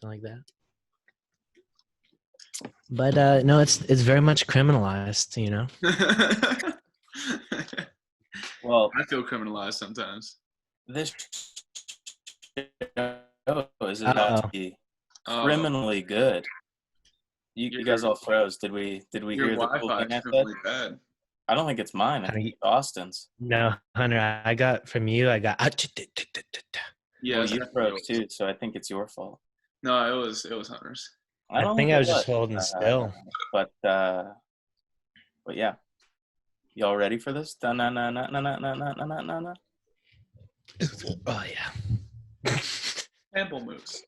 something like that. But no, it's very much criminalized, you know. Well, I feel criminalized sometimes. this show is about to be criminally good. You guys all froze. Did we Your hear the cool Wi-Fi thing I is said? really bad. I don't think it's mine. I think it's Austin's. No, Hunter, I got from you. I got. Yeah, Well, you froze too, so I think it's your fault. No, it was Hunter's. I think I was just holding still. But yeah, y'all ready for this? Oh yeah. Pamplemousse.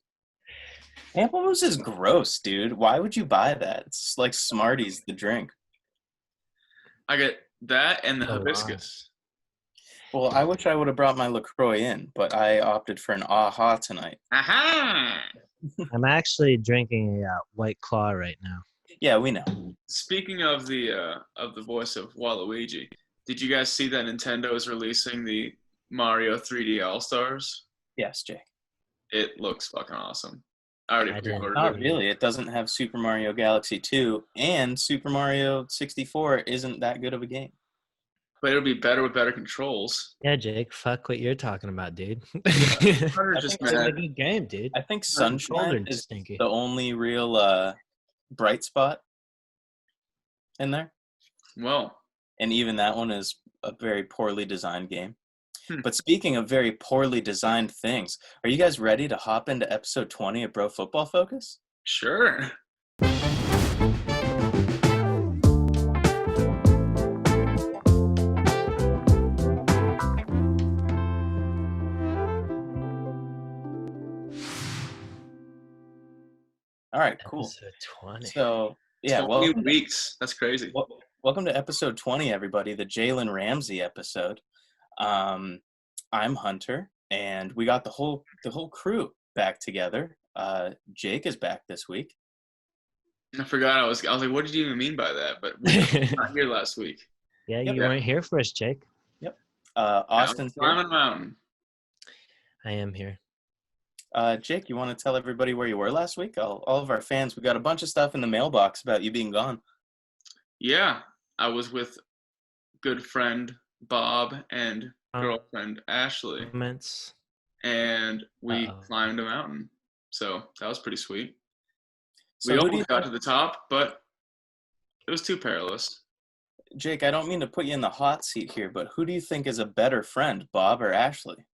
Pamplemousse is gross, dude. Why would you buy that? It's like Smarties, the drink. I get that and the hibiscus. Well, I wish I would have brought my LaCroix in, but I opted for an AHA tonight. Aha! I'm actually drinking a White Claw right now. Yeah, we know. Speaking of the voice of Waluigi, did you guys see that Nintendo is releasing the Mario 3D All-Stars? Yes, Jake. It looks fucking awesome. I already pre-ordered it. Not really. It doesn't have Super Mario Galaxy 2, and Super Mario 64 isn't that good of a game. But it'll be better with better controls. Yeah, Jake, fuck what you're talking about, dude. Just it's a good game, dude. I think Sunshine is the only real bright spot in there. Well. And even that one is a very poorly designed game. But speaking of very poorly designed things, are you guys ready to hop into episode 20 of Bro Football Focus? Sure. All right, cool. Episode 20. So, yeah, 20 weeks. That's crazy. Welcome to episode 20, everybody, the Jalen Ramsey episode. I'm Hunter, and we got the whole crew back together. Jake is back this week. I forgot. I was like, what did you even mean by that? But we were not here last week. Yeah, you weren't here for us, Jake. Yep. Austin's here. Climbing a mountain. I am here. Jake, you want to tell everybody where you were last week? All of our fans, we got a bunch of stuff in the mailbox about you being gone. Yeah, I was with good friend Bob and girlfriend Ashley. And we climbed a mountain. So that was pretty sweet. So we almost got to the top, but it was too perilous. Jake, I don't mean to put you in the hot seat here, but who do you think is a better friend, Bob or Ashley?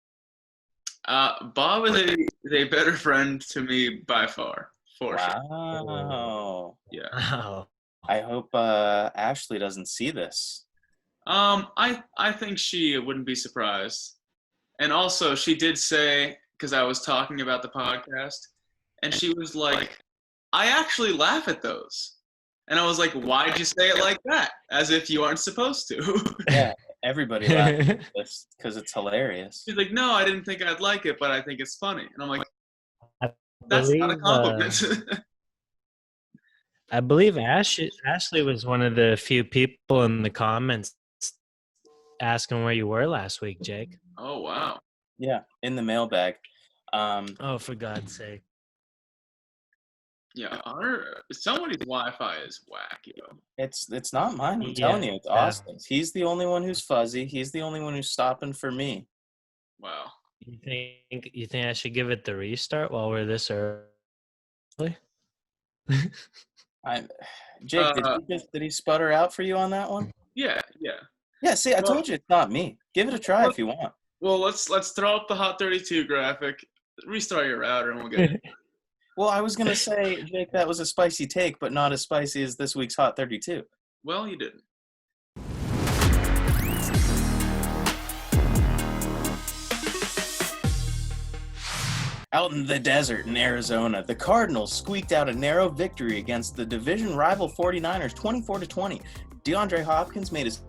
Bob is a better friend to me by far, for sure. Wow. Yeah. Wow. I hope Ashley doesn't see this. I think she wouldn't be surprised. And also, she did say, because I was talking about the podcast, and she was like, I actually laugh at those. And I was like, why'd you say it like that? As if you aren't supposed to. Yeah, everybody laughs at this because it's hilarious. She's like, no, I didn't think I'd like it, but I think it's funny. And I'm like, that's not a compliment. I believe Ashley was one of the few people in the comments asking where you were last week, Jake. Oh, wow. Yeah, in the mailbag. Oh, for God's sake. Yeah, somebody's Wi-Fi is whack, yo. It's not mine. I'm telling you, it's Austin's. He's the only one who's fuzzy. He's the only one who's stopping for me. Wow. You think I should give it the restart while we're this early? Jake, did he sputter out for you on that one? Yeah. Yeah, see, I told you it's not me. Give it a try if you want. Well, let's throw up the Hot 32 graphic, restart your router, and we'll get it. Well, I was going to say, Jake, that was a spicy take, but not as spicy as this week's Hot 32. Well, you didn't. Out in the desert in Arizona, the Cardinals squeaked out a narrow victory against the division rival 49ers 24-20. DeAndre Hopkins made his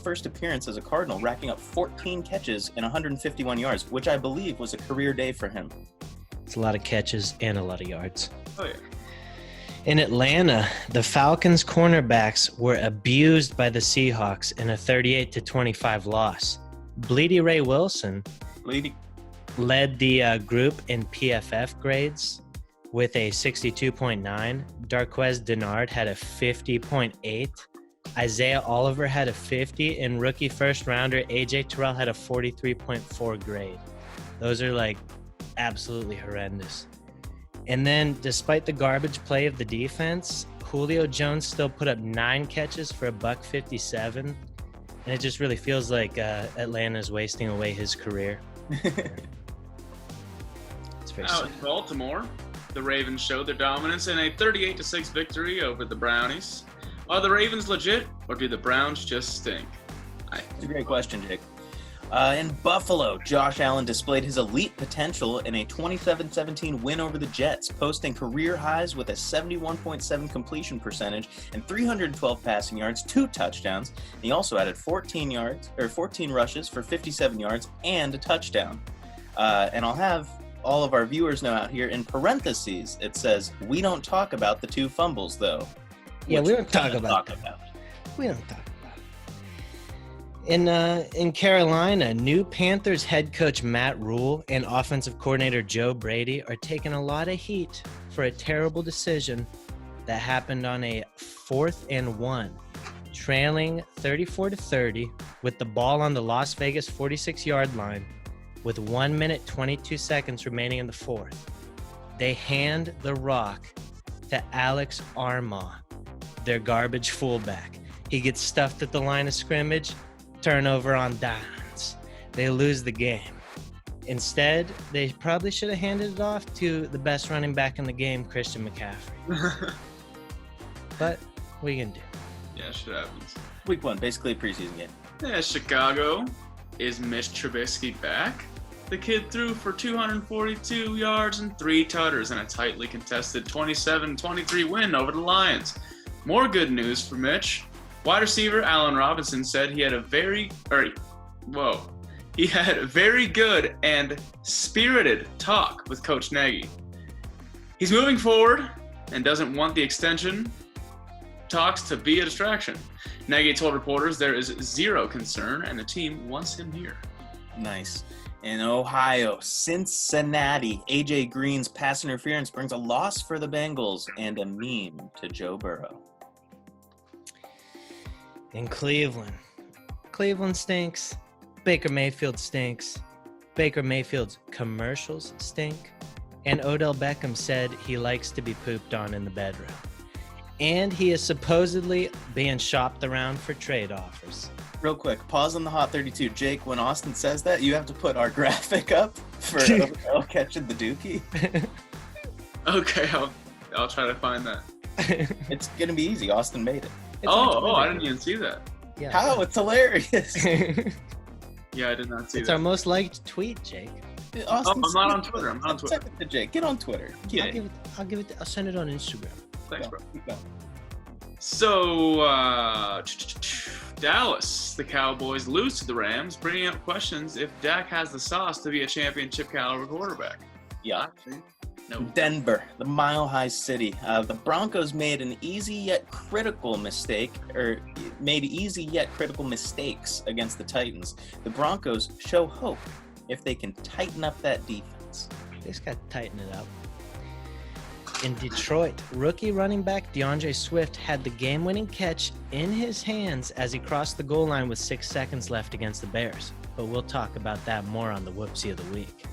first appearance as a Cardinal, racking up 14 catches and 151 yards, which I believe was a career day for him. It's a lot of catches and a lot of yards. Oh, yeah. In Atlanta, the Falcons cornerbacks were abused by the Seahawks in a 38-25 loss. Bleedy Ray Wilson led the group in PFF grades with a 62.9. Darquez Denard had a 50.8. Isaiah Oliver had a 50, and rookie first rounder AJ Terrell had a 43.4 grade. Those are like absolutely horrendous. And then despite the garbage play of the defense, Julio Jones still put up 9 catches for $157. And it just really feels like Atlanta's wasting away his career. It's very Out sad. in Baltimore, the Ravens showed their dominance in a 38-6 victory over the Brownies. Are the Ravens legit, or do the Browns just stink? It's a great question, Jake. In Buffalo, Josh Allen displayed his elite potential in a 27-17 win over the Jets, posting career highs with a 71.7 completion percentage and 312 passing yards, 2 touchdowns. He also added 14 rushes for 57 yards and a touchdown. And I'll have all of our viewers know out here in parentheses, it says, "We don't talk about the 2 fumbles, though." Yeah, we don't talk about that. We don't talk about it. In Carolina, new Panthers head coach Matt Rule and offensive coordinator Joe Brady are taking a lot of heat for a terrible decision that happened on a 4th and 1, trailing 34-30 with the ball on the Las Vegas 46-yard line with 1 minute 22 seconds remaining in the 4th. They hand the rock to Alex Armah, their garbage fullback. He gets stuffed at the line of scrimmage, turnover on downs. They lose the game. Instead, they probably should have handed it off to the best running back in the game, Christian McCaffrey. But what are you going to do? Yeah, shit happens. Week 1, basically a preseason game. Yeah, Chicago. Is Mitch Trubisky back? The kid threw for 242 yards and 3 tutters in a tightly contested 27-23 win over the Lions. More good news for Mitch. Wide receiver Allen Robinson said he had very good and spirited talk with Coach Nagy. He's moving forward and doesn't want the extension talks to be a distraction. Nagy told reporters there is zero concern and the team wants him here. Nice. In Ohio, Cincinnati, A.J. Green's pass interference brings a loss for the Bengals and a meme to Joe Burrow. In Cleveland stinks. Baker Mayfield stinks. Baker Mayfield's commercials stink. And Odell Beckham said he likes to be pooped on in the bedroom. And he is supposedly being shopped around for trade offers. Real quick, pause on the Hot 32. Jake, when Austin says that, you have to put our graphic up for Odell catching the dookie. Okay, I'll try to find that. It's going to be easy. Austin made it. I didn't even see that. Yeah. How? It's hilarious. Yeah, I did not see that. It's our most liked tweet, Jake. Austin, I'm not on Twitter. I'm not on Twitter. Send it to Jake. Get on Twitter. I'll send it on Instagram. Thanks, bro. Keep going. So, Dallas, the Cowboys lose to the Rams, bringing up questions if Dak has the sauce to be a championship caliber quarterback. Yeah. No. Denver, the Mile High City. The Broncos made an easy yet critical mistakes against the Titans. The Broncos show hope if they can tighten up that defense. They just got to tighten it up. In Detroit, rookie running back DeAndre Swift had the game-winning catch in his hands as he crossed the goal line with 6 seconds left against the Bears. But we'll talk about that more on the Whoopsie of the Week.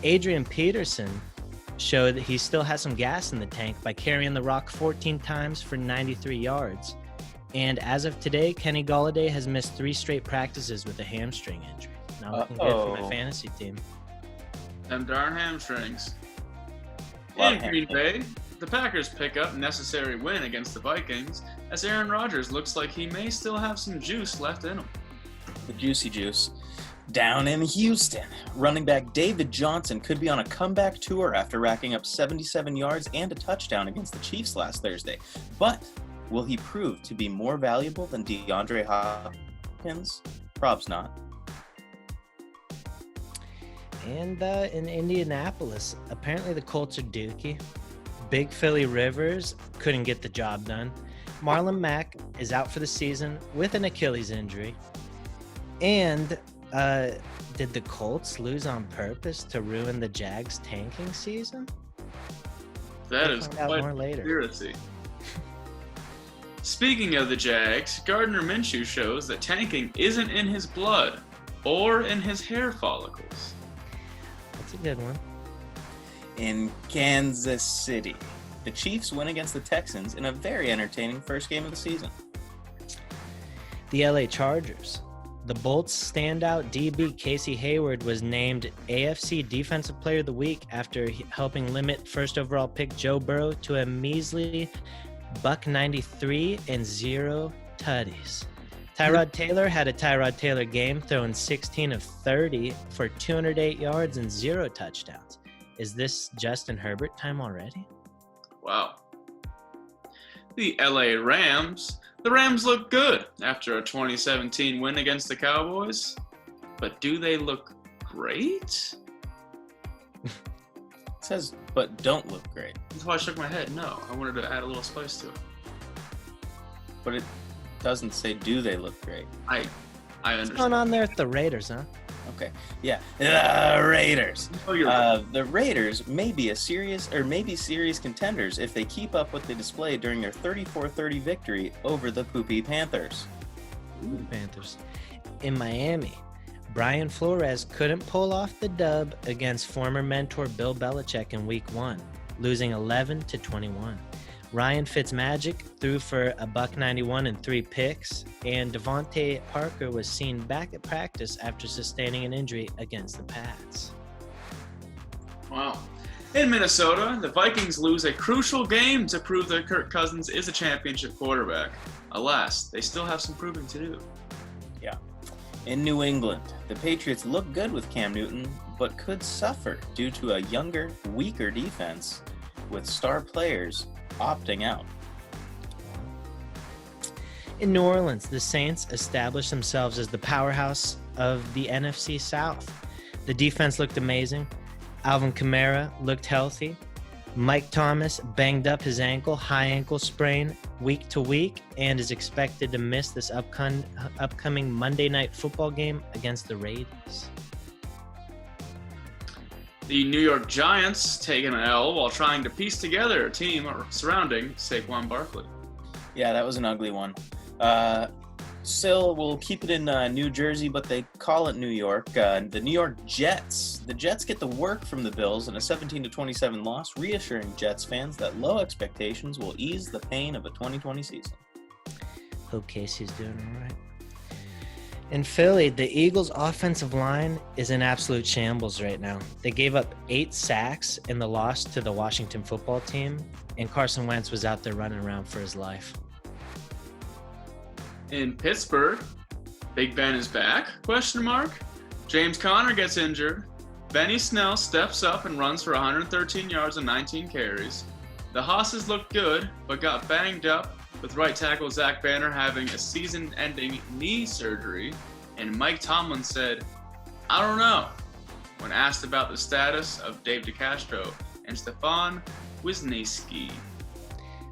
Adrian Peterson showed that he still has some gas in the tank by carrying the rock 14 times for 93 yards. And as of today, Kenny Golladay has missed 3 straight practices with a hamstring injury. Not looking good for my fantasy team. Them darn hamstrings. In Green Bay, the Packers pick up necessary win against the Vikings as Aaron Rodgers looks like he may still have some juice left in him. The juicy juice. Down in Houston, running back David Johnson could be on a comeback tour after racking up 77 yards and a touchdown against the Chiefs last Thursday. But will he prove to be more valuable than DeAndre Hopkins? Probs not. And in Indianapolis, apparently the Colts are dookie. Big Philly Rivers couldn't get the job done. Marlon Mack is out for the season with an Achilles injury. And did the Colts lose on purpose to ruin the Jags' tanking season? That We'll is find out quite more a later. conspiracy. Speaking of the Jags, Gardner Minshew shows that tanking isn't in his blood or in his hair follicles. That's a good one. In Kansas City, the Chiefs win against the Texans in a very entertaining first game of the season. The LA Chargers. The Bolts standout DB Casey Hayward was named AFC Defensive Player of the Week after helping limit first overall pick Joe Burrow to a measly $193 and 0 tutties. Tyrod Taylor had a Tyrod Taylor game, throwing 16 of 30 for 208 yards and 0 touchdowns. Is this Justin Herbert time already? Wow. The LA Rams. The Rams look good after a 2017 win against the Cowboys. But do they look great? It says, but don't look great. That's why I shook my head. No, I wanted to add a little spice to it. But it doesn't say, do they look great? I What's understand. going on there with the Raiders, huh? Okay, yeah, the Raiders. Oh, you're right. The Raiders may be serious contenders if they keep up what they displayed during their 34-30 victory over the Poopy Panthers. Panthers. In Miami, Brian Flores couldn't pull off the dub against former mentor Bill Belichick in Week 1, losing 11-21. Ryan Fitzmagic threw for a $191 and 3 picks, and Devontae Parker was seen back at practice after sustaining an injury against the Pats. Wow. In Minnesota, the Vikings lose a crucial game to prove that Kirk Cousins is a championship quarterback. Alas, they still have some proving to do. Yeah. In New England, the Patriots look good with Cam Newton, but could suffer due to a younger, weaker defense with star players opting out. In New Orleans, the Saints established themselves as the powerhouse of the NFC South. The defense looked amazing. Alvin Kamara looked healthy. Mike Thomas banged up his high ankle sprain week to week, and is expected to miss this upcoming Monday Night Football game against the Raiders. The New York Giants take an L while trying to piece together a team surrounding Saquon Barkley. Yeah, that was an ugly one. Still, we'll keep it in New Jersey, but they call it New York. The New York Jets. The Jets get the work from the Bills in a 17-27 loss, reassuring Jets fans that low expectations will ease the pain of a 2020 season. Hope Casey's doing all right. In Philly, the Eagles' offensive line is in absolute shambles right now. They gave up 8 sacks in the loss to the Washington football team, and Carson Wentz was out there running around for his life. In Pittsburgh, Big Ben is back? ? James Conner gets injured. Benny Snell steps up and runs for 113 yards and 19 carries. The Hosses looked good, but got banged up, with right tackle Zach Banner having a season-ending knee surgery, and Mike Tomlin said, "I don't know," when asked about the status of Dave DeCastro and Stefan Wisniewski.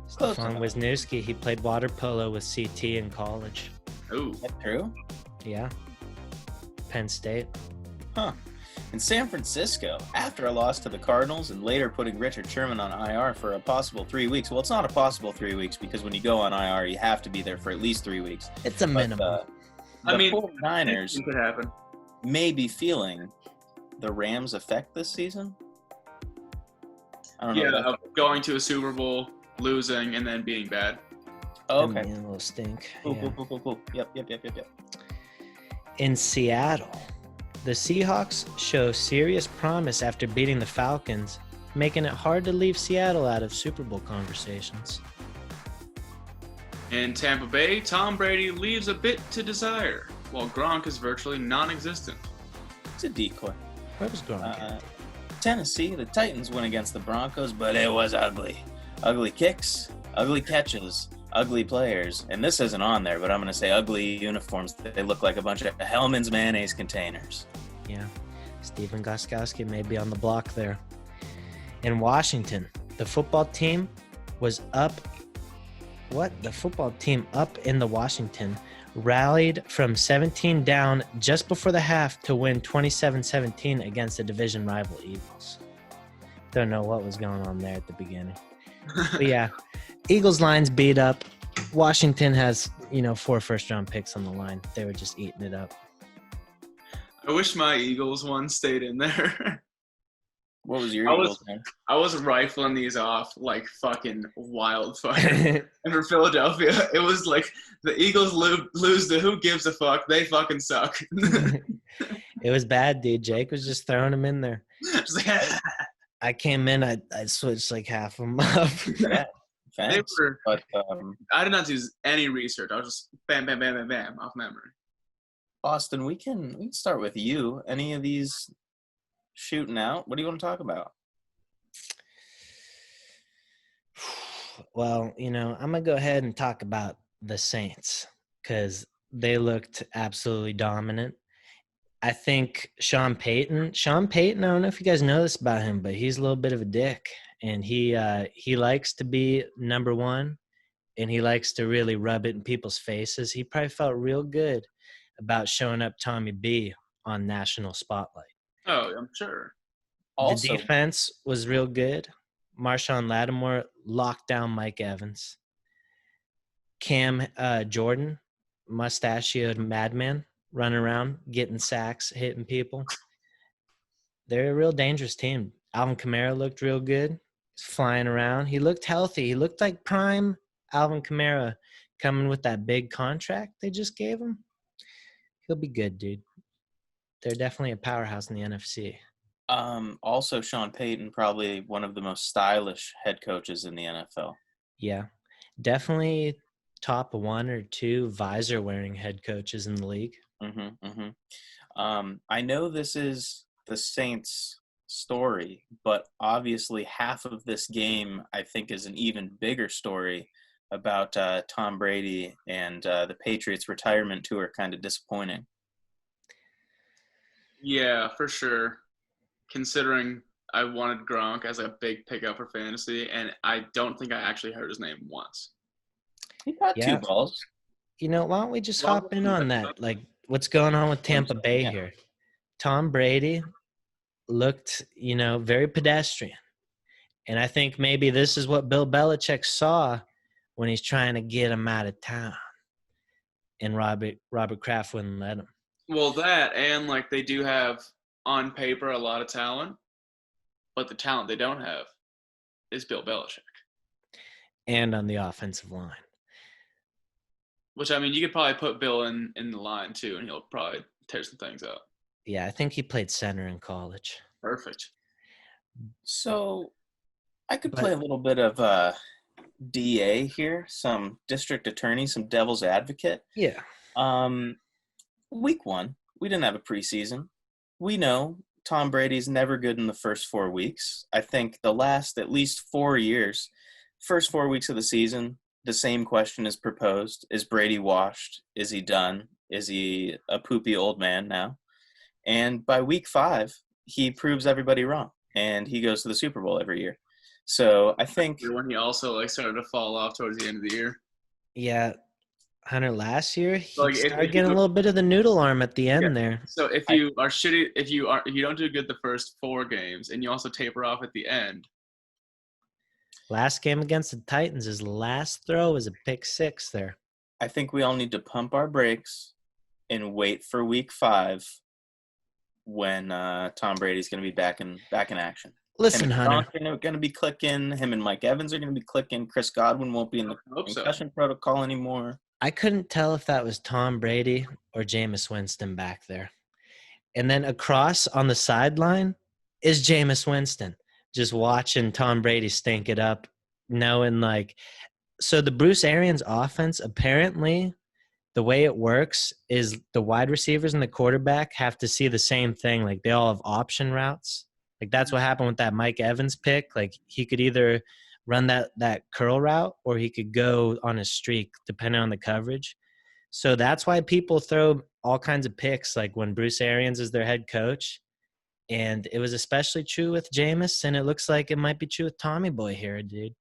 Stefan Wisniewski, he played water polo with CT in college. Oh, Is that true? Yeah. Penn State. Huh. In San Francisco, after a loss to the Cardinals and later putting Richard Sherman on IR for a possible 3 weeks. Well, it's not a possible 3 weeks because when you go on IR, you have to be there for at least 3 weeks. It's a minimum. The 49ers anything could happen. may be feeling the Rams' effect this season. I don't know. Yeah, of going to a Super Bowl, losing, and then being bad. Oh, And okay. being a little stink. Cool, Yeah. cool. Yep. In Seattle, the Seahawks show serious promise after beating the Falcons, making it hard to leave Seattle out of Super Bowl conversations. In Tampa Bay, Tom Brady leaves a bit to desire, while Gronk is virtually non-existent. It's a decoy. Where was Gronk at? Tennessee, the Titans win against the Broncos, but it was ugly. Ugly kicks, ugly catches, ugly players. And this isn't on there, but I'm going to say ugly uniforms. They look like a bunch of Hellman's mayonnaise containers. Yeah, Stephen Gostkowski may be on the block there. In Washington, the football team was up. The football team up in the Washington rallied from 17 down just before the half to win 27-17 against the division rival Eagles. Don't know what was going on there at the beginning. But yeah, Eagles line's beat up. Washington has, 4 first-round picks on the line. They were just eating it up. I wish my Eagles one stayed in there. What was your Eagles, man? I was rifling these off like fucking wildfire. And for Philadelphia, it was like the Eagles lose to who gives a fuck. They fucking suck. It was bad, dude. Jake was just throwing them in there. I came in, I switched like half of them up. Thanks. But I did not do any research. I was just bam, bam, bam, bam, bam off memory. Austin, we can start with you. Any of these shooting out? What do you want to talk about? Well, I'm going to go ahead and talk about the Saints because they looked absolutely dominant. I think Sean Payton, I don't know if you guys know this about him, but he's a little bit of a dick. And he likes to be number one, and he likes to really rub it in people's faces. He probably felt real good about showing up Tommy B on national spotlight. Oh, I'm sure. Also, the defense was real good. Marshawn Lattimore locked down Mike Evans. Cam Jordan, mustachioed madman, running around, getting sacks, hitting people. They're a real dangerous team. Alvin Kamara looked real good. He's flying around. He looked healthy. He looked like prime Alvin Kamara coming with that big contract they just gave him. He'll be good, dude. They're definitely a powerhouse in the NFC. Also, Sean Payton, probably one of the most stylish head coaches in the NFL. Yeah, definitely top 1 or 2 visor-wearing head coaches in the league. I know this is the Saints' story, but obviously half of this game, I think, is an even bigger story about Tom Brady and the Patriots' retirement tour kind of disappointing. Yeah, for sure. Considering I wanted Gronk as a big pickup for fantasy, and I don't think I actually heard his name once. He got 2 balls. Why don't we just hop in on that? Like, what's going on with Tampa Bay here? Tom Brady looked, very pedestrian. And I think maybe this is what Bill Belichick saw when he's trying to get him out of town. And Robert Kraft wouldn't let him. Well, that, and like they do have on paper a lot of talent, but the talent they don't have is Bill Belichick. And on the offensive line. Which, I mean, you could probably put Bill in the line too, and he'll probably tear some things up. Yeah, I think he played center in college. Perfect. So I could play a little bit of DA here, some district attorney, some devil's advocate. Yeah. Week 1, we didn't have a preseason. We know Tom Brady's never good in the first 4 weeks. I think the last at least 4 years, first 4 weeks of the season, the same question is proposed. Is Brady washed? Is he done? Is he a poopy old man now? And by week 5, he proves everybody wrong, and he goes to the Super Bowl every year. So I think when he also started to fall off towards the end of the year. Yeah, Hunter, last year he started getting a little bit of the noodle arm at the end there. So if you are shitty, if you don't do good the first 4 games, and you also taper off at the end. Last game against the Titans, his last throw was a pick 6 there. I think we all need to pump our brakes and wait for week 5 when Tom Brady's going to be back in action. Listen, Hunter. They're going to be clicking. Him and Mike Evans are going to be clicking. Chris Godwin won't be in the concussion protocol anymore. I couldn't tell if that was Tom Brady or Jameis Winston back there. And then across on the sideline is Jameis Winston, just watching Tom Brady stink it up, knowing so the Bruce Arians offense, apparently the way it works is the wide receivers and the quarterback have to see the same thing. Like, they all have option routes. Like, that's what happened with that Mike Evans pick. Like, he could either run that curl route or he could go on a streak depending on the coverage. So that's why people throw all kinds of picks, like when Bruce Arians is their head coach. And it was especially true with Jameis, and it looks like it might be true with Tommy Boy here, dude.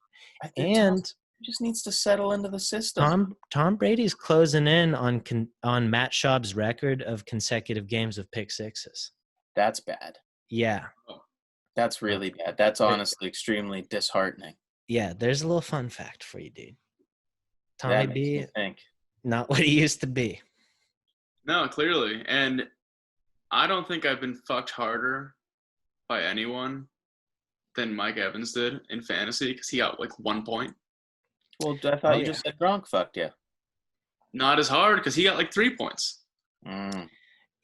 And he just needs to settle into the system. Tom Brady's closing in on Matt Schaub's record of consecutive games with pick 6s. That's bad. Yeah. That's really bad. That's honestly extremely disheartening. Yeah, there's a little fun fact for you, dude. Tommy That makes me B, think. not what he used to be. No, clearly. And I don't think I've been fucked harder by anyone than Mike Evans did in fantasy because he got like 1 point. Well, I thought you just said Gronk fucked you. Not as hard because he got like 3 points.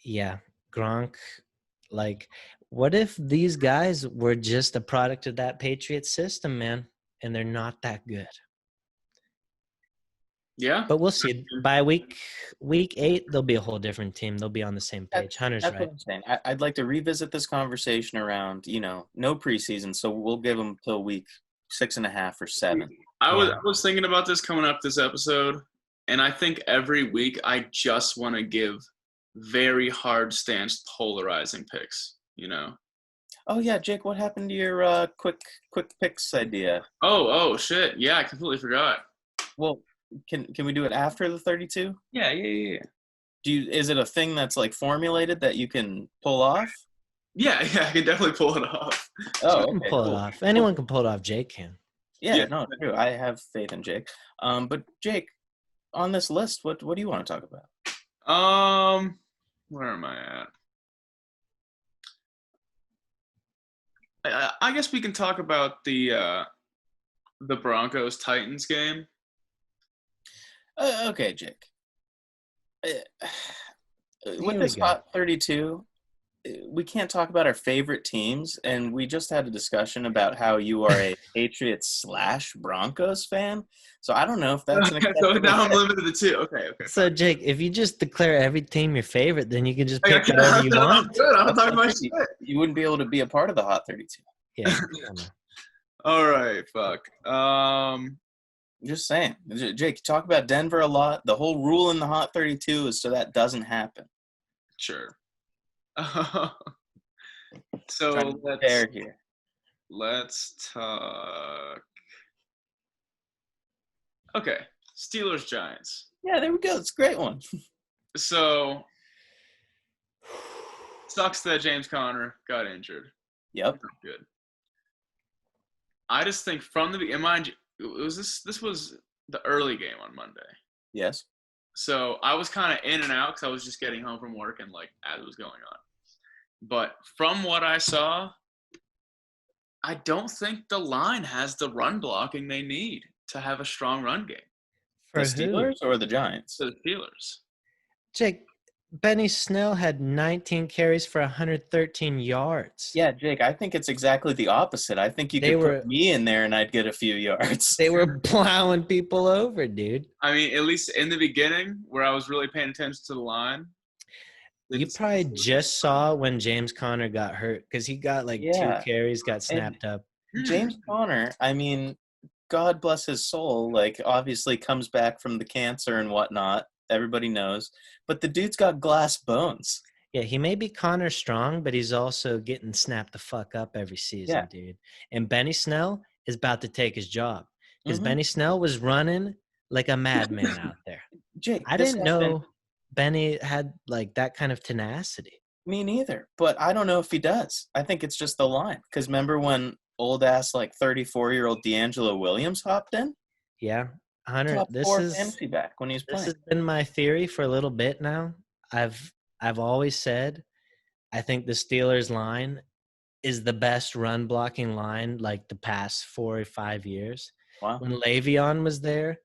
Yeah, Gronk. Like, what if these guys were just a product of that Patriots system, man, and they're not that good? Yeah. But we'll see. By week 8, they'll be a whole different team. They'll be on the same page. Hunter's That's right. what I'm saying. I'd like to revisit this conversation around, no preseason, so we'll give them till week 6.5 or 7. I was thinking about this coming up this episode, and I think every week I just want to give very hard stance polarizing picks, Oh yeah, Jake, what happened to your quick picks idea? Oh shit. Yeah, I completely forgot. Well, can we do it after the 32? Yeah. Is it a thing that's like formulated that you can pull off? Yeah, I can definitely pull it off. Oh, okay, pull it off. Anyone can pull it off. Jake can. Yeah, no, true. I have faith in Jake. But Jake, on this list, what do you want to talk about? Where am I at? I guess we can talk about the Broncos Titans game. Okay, Jake. With this Hot 32, we can't talk about our favorite teams, and we just had a discussion about how you are a Patriots/Broncos fan. So I don't know if that's an so now I'm limited to 2. Okay. So Jake, if you just declare every team your favorite, then you can just pick whatever you want. Good. I'm talking about shit. You wouldn't be able to be a part of the Hot 32. Yeah. All right. Fuck. Just saying, Jake. You talk about Denver a lot. The whole rule in the Hot 32 is so that doesn't happen. Sure. So let's talk. Okay, Steelers Giants. Yeah, there we go. It's a great one. So sucks that James Conner got injured. Yep. Good. I just think from the beginning, mind you, this was the early game on Monday. Yes. So I was kind of in and out because I was just getting home from work and like as it was going on. But from what I saw, I don't think the line has the run blocking they need to have a strong run game. For the Steelers or the Giants? The Steelers. Jake, Benny Snell had 19 carries for 113 yards. Yeah, Jake, I think it's exactly the opposite. I think you could put me in there and I'd get a few yards. They were plowing people over, dude. I mean, at least in the beginning where I was really paying attention to the line. You probably just saw when James Conner got hurt because he got like 2 carries, got snapped up. James Conner, I mean, God bless his soul, like obviously comes back from the cancer and whatnot. Everybody knows. But the dude's got glass bones. Yeah, he may be Connor strong, but he's also getting snapped the fuck up every season, dude. And Benny Snell is about to take his job because Benny Snell was running like a madman out there. Jake, I didn't know Benny had like that kind of tenacity. Me neither, but I don't know if he does. I think it's just the line. Because remember when old ass like 34-year-old D'Angelo Williams hopped in? Yeah. Hunter, this back when he was playing. This has been my theory for a little bit now. I've always said I think the Steelers line is the best run blocking line like the past 4 or 5 years. Wow. When Le'Veon was there,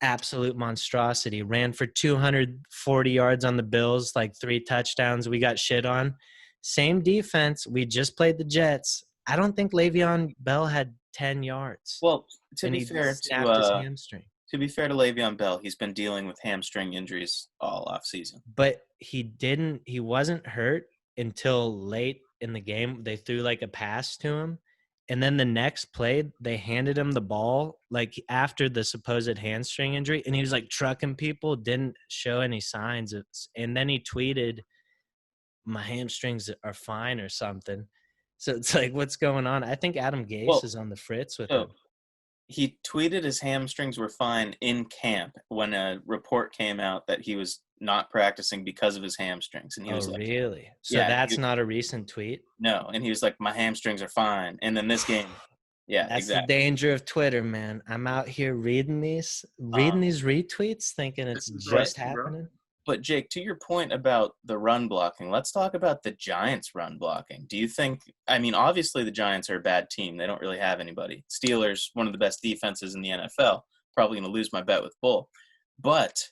absolute monstrosity. Ran for 240 yards on the Bills, like 3 touchdowns. We got shit on. Same defense. We just played the Jets. I don't think Le'Veon Bell had 10 yards. Well, to be fair snapped his hamstring. To be fair to Le'Veon Bell, he's been dealing with hamstring injuries all off season. But he wasn't hurt until late in the game. They threw like a pass to him. And then the next play, they handed him the ball like after the supposed hamstring injury. And he was like trucking people, didn't show any signs. And then he tweeted, my hamstrings are fine or something. So it's like, what's going on? I think Adam Gase is on the fritz with him. he tweeted his hamstrings were fine in camp when a report came out that he was not practicing because of his hamstrings. And he was like, really? So yeah, that's not a recent tweet? no. And he was like, my hamstrings are fine. And then this game, yeah, That's exactly. the danger of Twitter, man. I'm out here reading these retweets, thinking it's just happening. But Jake, to your point about the run blocking, let's talk about the Giants' run blocking. Do you think? I mean, obviously the Giants are a bad team; they don't really have anybody. Steelers, one of the best defenses in the NFL. Probably going to lose my bet with Bull, but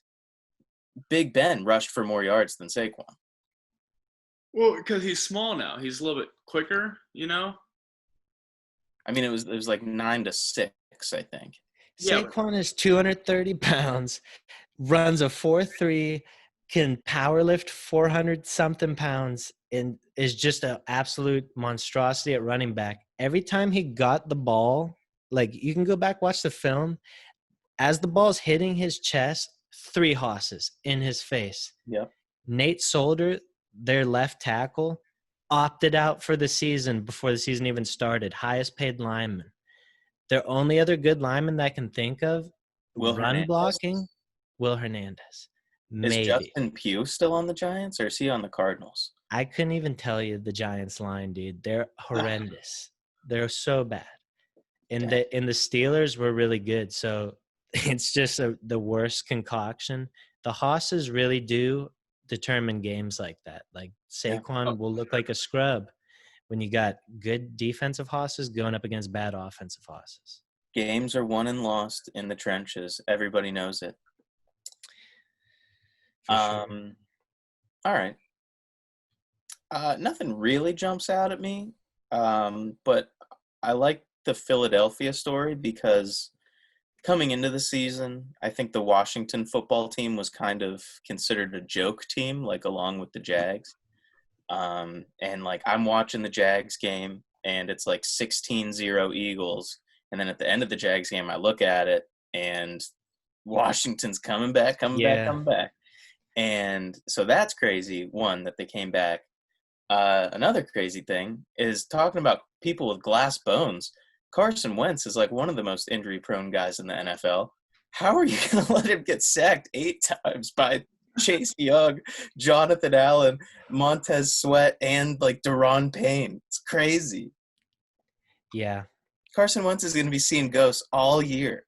Big Ben rushed for more yards than Saquon. Well, because he's small now, he's a little bit quicker, you know. I mean, it was like 9-6, I think. Saquon is 230 pounds, runs a 4.3, can power lift 400-something pounds, and is just an absolute monstrosity at running back. Every time he got the ball, like you can go back, watch the film, as the ball's hitting his chest, 3 hosses in his face. Yep. Nate Solder, their left tackle, opted out for the season before the season even started. Highest paid lineman. Their only other good lineman that I can think of, blocking, Will Hernandez. Maybe. Is Justin Pugh still on the Giants, or is he on the Cardinals? I couldn't even tell you the Giants line, dude. They're horrendous. They're so bad. And the Steelers were really good. So it's just the worst concoction. The Hosses really do determine games like that. Like Saquon will look like a scrub when you got good defensive Hosses going up against bad offensive Hosses. Games are won and lost in the trenches. Everybody knows it. All right. Nothing really jumps out at me, but I like the Philadelphia story because coming into the season, I think the Washington football team was kind of considered a joke team, like along with the Jags. And like I'm watching the Jags game and it's like 16-0 Eagles. And then at the end of the Jags game, I look at it and Washington's coming back. And so that's crazy, one, that they came back. Another crazy thing is talking about people with glass bones. Carson Wentz is like one of the most injury-prone guys in the NFL. How are you going to let him get sacked 8 times by Chase Young, Jonathan Allen, Montez Sweat, and like Daron Payne? It's crazy. Yeah. Carson Wentz is going to be seeing ghosts all year.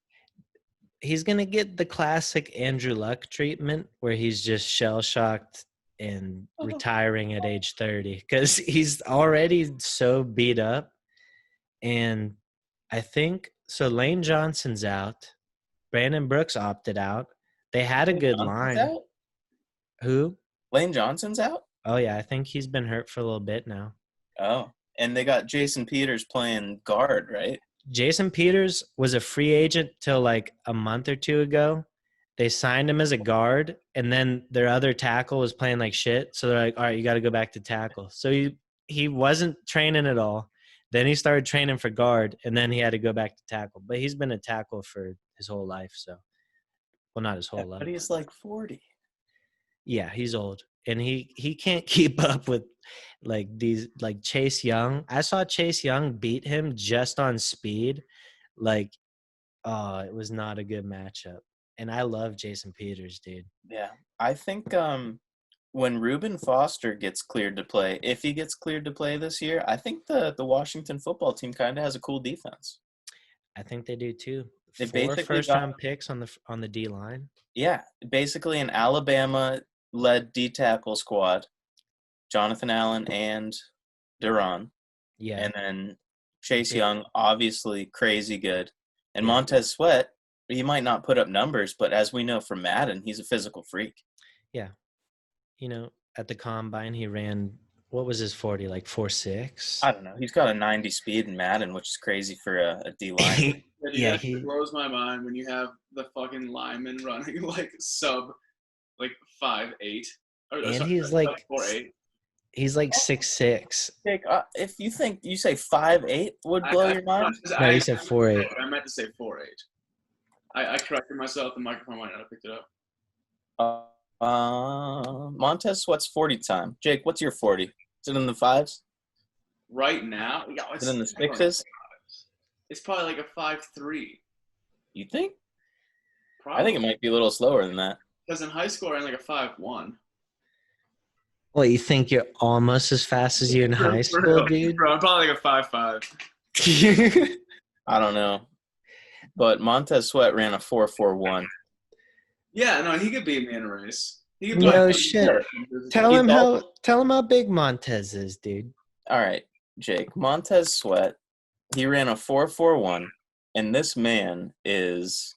He's going to get the classic Andrew Luck treatment where he's just shell-shocked and retiring at age 30 because he's already so beat up. And I think – so Lane Johnson's out. Brandon Brooks opted out. They had a good line. Out? Who? Lane Johnson's out? Oh, yeah. I think he's been hurt for a little bit now. Oh, and they got Jason Peters playing guard, right? Jason Peters was a free agent till like a month or 2 ago. They signed him as a guard, and then their other tackle was playing like shit. So they're like, all right, you got to go back to tackle. So he wasn't training at all. Then he started training for guard, and then he had to go back to tackle. But he's been a tackle for his whole life. So, well, not his whole life. But he's like 40. Yeah, he's old. And he can't keep up with like these like Chase Young. I saw Chase Young beat him just on speed. Like, it was not a good matchup. And I love Jason Peters, dude. Yeah. I think when Reuben Foster gets cleared to play, if he gets cleared to play this year, I think the Washington football team kind of has a cool defense. I think they do too. They 4 first-round picks on the D line. Yeah, basically an Alabama-led D tackle squad, Jonathan Allen and Daron. Yeah, and then Chase Young, obviously crazy good, and Montez Sweat. He might not put up numbers, but as we know from Madden, he's a physical freak. Yeah. You know, at the combine, he ran, what was his 40, like 4.6? I don't know. He's got a 90 speed in Madden, which is crazy for a D line. Yeah, it blows my mind when you have the fucking lineman running like sub, like 5'8". And he's like 4'8". He's like 6'6". Jake, if you think you say 5'8" would blow your mind? No, he said 4'8". I meant to say 4'8". I corrected myself. The microphone might not have picked it up. Montez Sweat's 40 time. Jake, what's your 40? Is it in the 5s? Right now? Is it in the 6s? It's probably like a 5'3". You think? Probably. I think it might be a little slower than that. Because in high school, I ran like a 5.1. Well, you think you're almost as fast as you in high For school, real. dude? Bro, I'm probably like a 5.5. I don't know. But Montez Sweat ran a 4.41. Yeah, no, he could beat me in a race. He could No probably shit. Tell him how big Montez is, dude. All right, Jake. Montez Sweat, he ran a 4.41, and this man is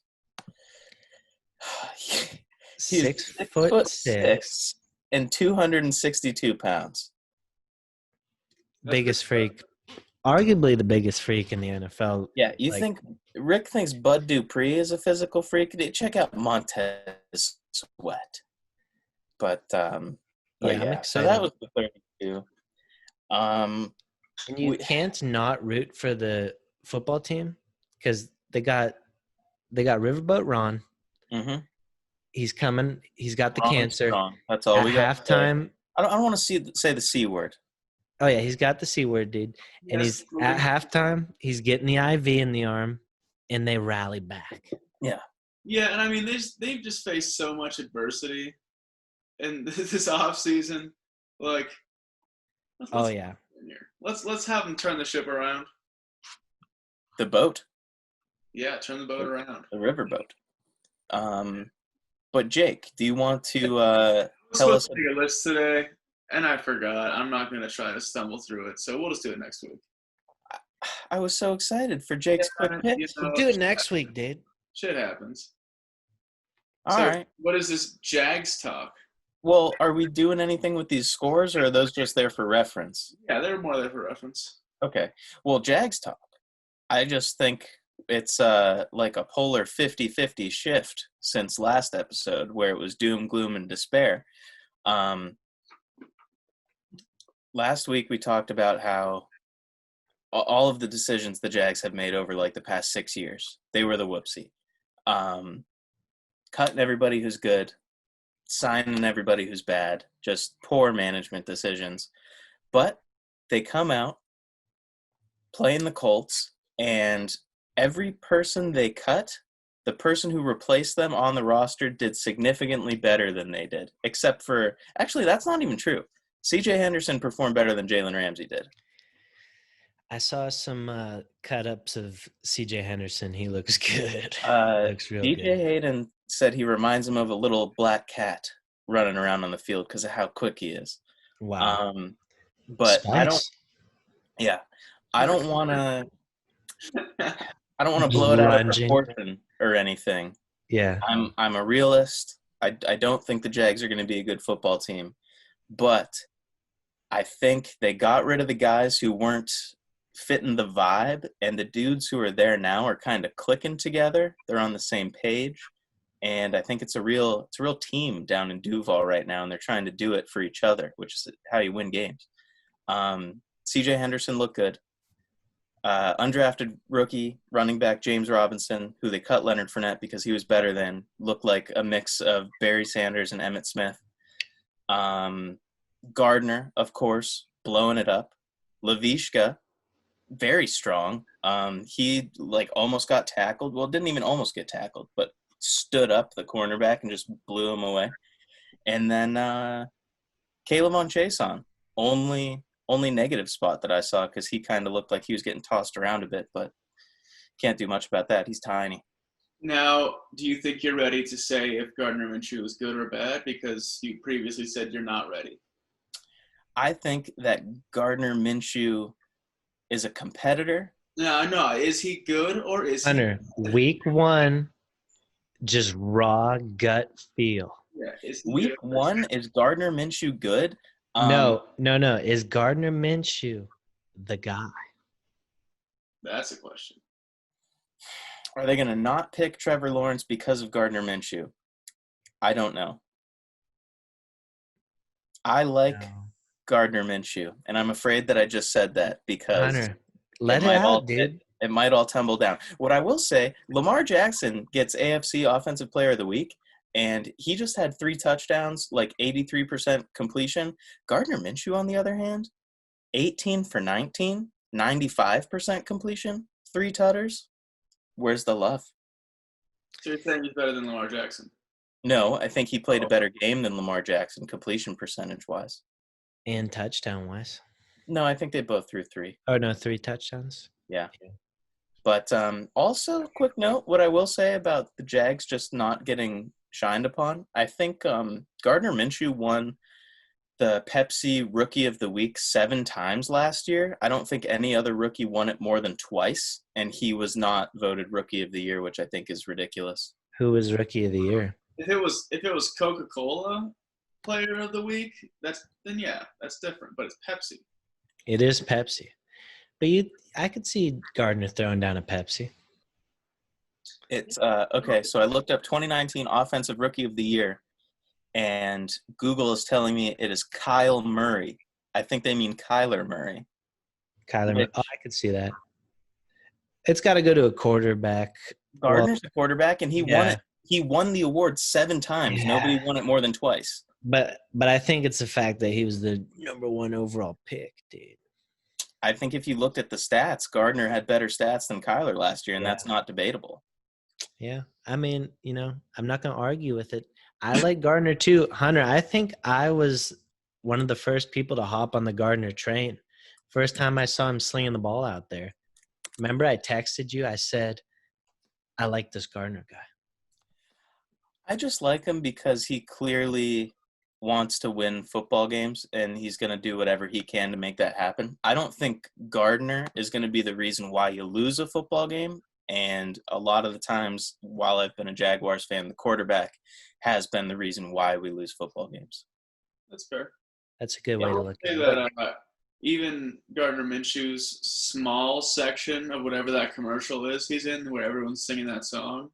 he's 6'6" and 262 pounds. Biggest freak. Arguably the biggest freak in the NFL. Yeah, you think Rick thinks Bud Dupree is a physical freak? Check out Montez Sweat. But I'm excited. So that was the 32. And you can't not root for the football team because they got Riverboat Ron. Mm-hmm. He's coming. He's got the cancer. Strong. That's all we got. Halftime. I don't want to say the C word. Oh yeah, he's got the C word, dude. And he's at halftime. He's getting the IV in the arm, and they rally back. Yeah. Yeah, and I mean they've just faced so much adversity in this off season. Like, let's have them turn the ship around. The boat. Yeah, turn the boat around. The riverboat. But Jake, do you want to tell us a list today? And I forgot. I'm not going to try to stumble through it, so we'll just do it next week. I was so excited for Jake's quick pick. We'll do it next week, dude. Shit happens. All right. What is this Jags talk? Well, are we doing anything with these scores, or are those just there for reference? Yeah, they're more there for reference. Okay. Well, Jags talk. I just think it's like a polar 50-50 shift since last episode where it was doom, gloom, and despair. Last week we talked about how all of the decisions the Jags have made over like the past 6 years, they were the whoopsie. Cutting everybody who's good, signing everybody who's bad, just poor management decisions. But they come out playing the Colts, and every person they cut, the person who replaced them on the roster did significantly better than they did, except for – actually, that's not even true. C.J. Henderson performed better than Jalen Ramsey did. I saw some cut-ups of C.J. Henderson. He looks good. Looks real good. DJ Hayden said he reminds him of a little black cat running around on the field because of how quick he is. Wow. But Spice. I don't want to blow it out of proportion or anything. Yeah. I'm a realist. I don't think the Jags are going to be a good football team, but I think they got rid of the guys who weren't fitting the vibe, and the dudes who are there now are kind of clicking together. They're on the same page, and I think it's a real team down in Duval right now, and they're trying to do it for each other, which is how you win games. C.J. Henderson looked good. Undrafted rookie running back James Robinson, who they cut Leonard Fournette because he was better than, looked like a mix of Barry Sanders and Emmitt Smith. Gardner, of course, blowing it up. Laviska, very strong. He almost got tackled. Well, didn't even almost get tackled, but stood up the cornerback and just blew him away. And then Caleb Chason, only negative spot that I saw because he kind of looked like he was getting tossed around a bit, but can't do much about that. He's tiny. Now, do you think you're ready to say if Gardner Minshew is good or bad? Because you previously said you're not ready. I think that Gardner Minshew is a competitor. No. Is he good or is Hunter, week 1, just raw gut feel. Yeah, week 1, is Gardner Minshew good? No. Is Gardner Minshew the guy? That's a question. Are they going to not pick Trevor Lawrence because of Gardner Minshew? I don't know. I like Gardner Minshew, and I'm afraid that I just said that because Hunter, let it out, dude. It might all tumble down. What I will say, Lamar Jackson gets AFC Offensive Player of the Week, and he just had 3 touchdowns, like 83% completion. Gardner Minshew, on the other hand, 18 for 19, 95% completion, 3 tutters. Where's the love? So you're saying he's better than Lamar Jackson? No, I think he played a better game than Lamar Jackson, completion percentage-wise. And touchdown-wise. No, I think they both threw 3. Oh, no, 3 touchdowns? Yeah. But also, quick note, what I will say about the Jags just not getting shined upon, I think Gardner Minshew won the Pepsi Rookie of the Week 7 times last year. I don't think any other rookie won it more than twice, and he was not voted Rookie of the Year, which I think is ridiculous. Who was Rookie of the Year? If it was Coca-Cola Player of the Week, that's different. But it's Pepsi. It is Pepsi. But I could see Gardner throwing down a Pepsi. It's okay, so I looked up 2019 Offensive Rookie of the Year, and Google is telling me it is Kyle Murray. I think they mean Kyler Murray. Kyler Murray. Oh, I could see that. It's got to go to a quarterback. Gardner's a quarterback, and he won it. He won the award 7 times. Yeah. Nobody won it more than twice. But I think it's the fact that he was the number 1 overall pick, dude. I think if you looked at the stats, Gardner had better stats than Kyler last year, and that's not debatable. Yeah. I mean, I'm not going to argue with it. I like Gardner too. Hunter, I think I was one of the first people to hop on the Gardner train. First time I saw him slinging the ball out there. Remember I texted you? I said, I like this Gardner guy. I just like him because he clearly wants to win football games, and he's going to do whatever he can to make that happen. I don't think Gardner is going to be the reason why you lose a football game. And a lot of the times, while I've been a Jaguars fan, the quarterback has been the reason why we lose football games. That's fair. That's a good way to look at it. Even Gardner Minshew's small section of whatever that commercial is he's in, where everyone's singing that song,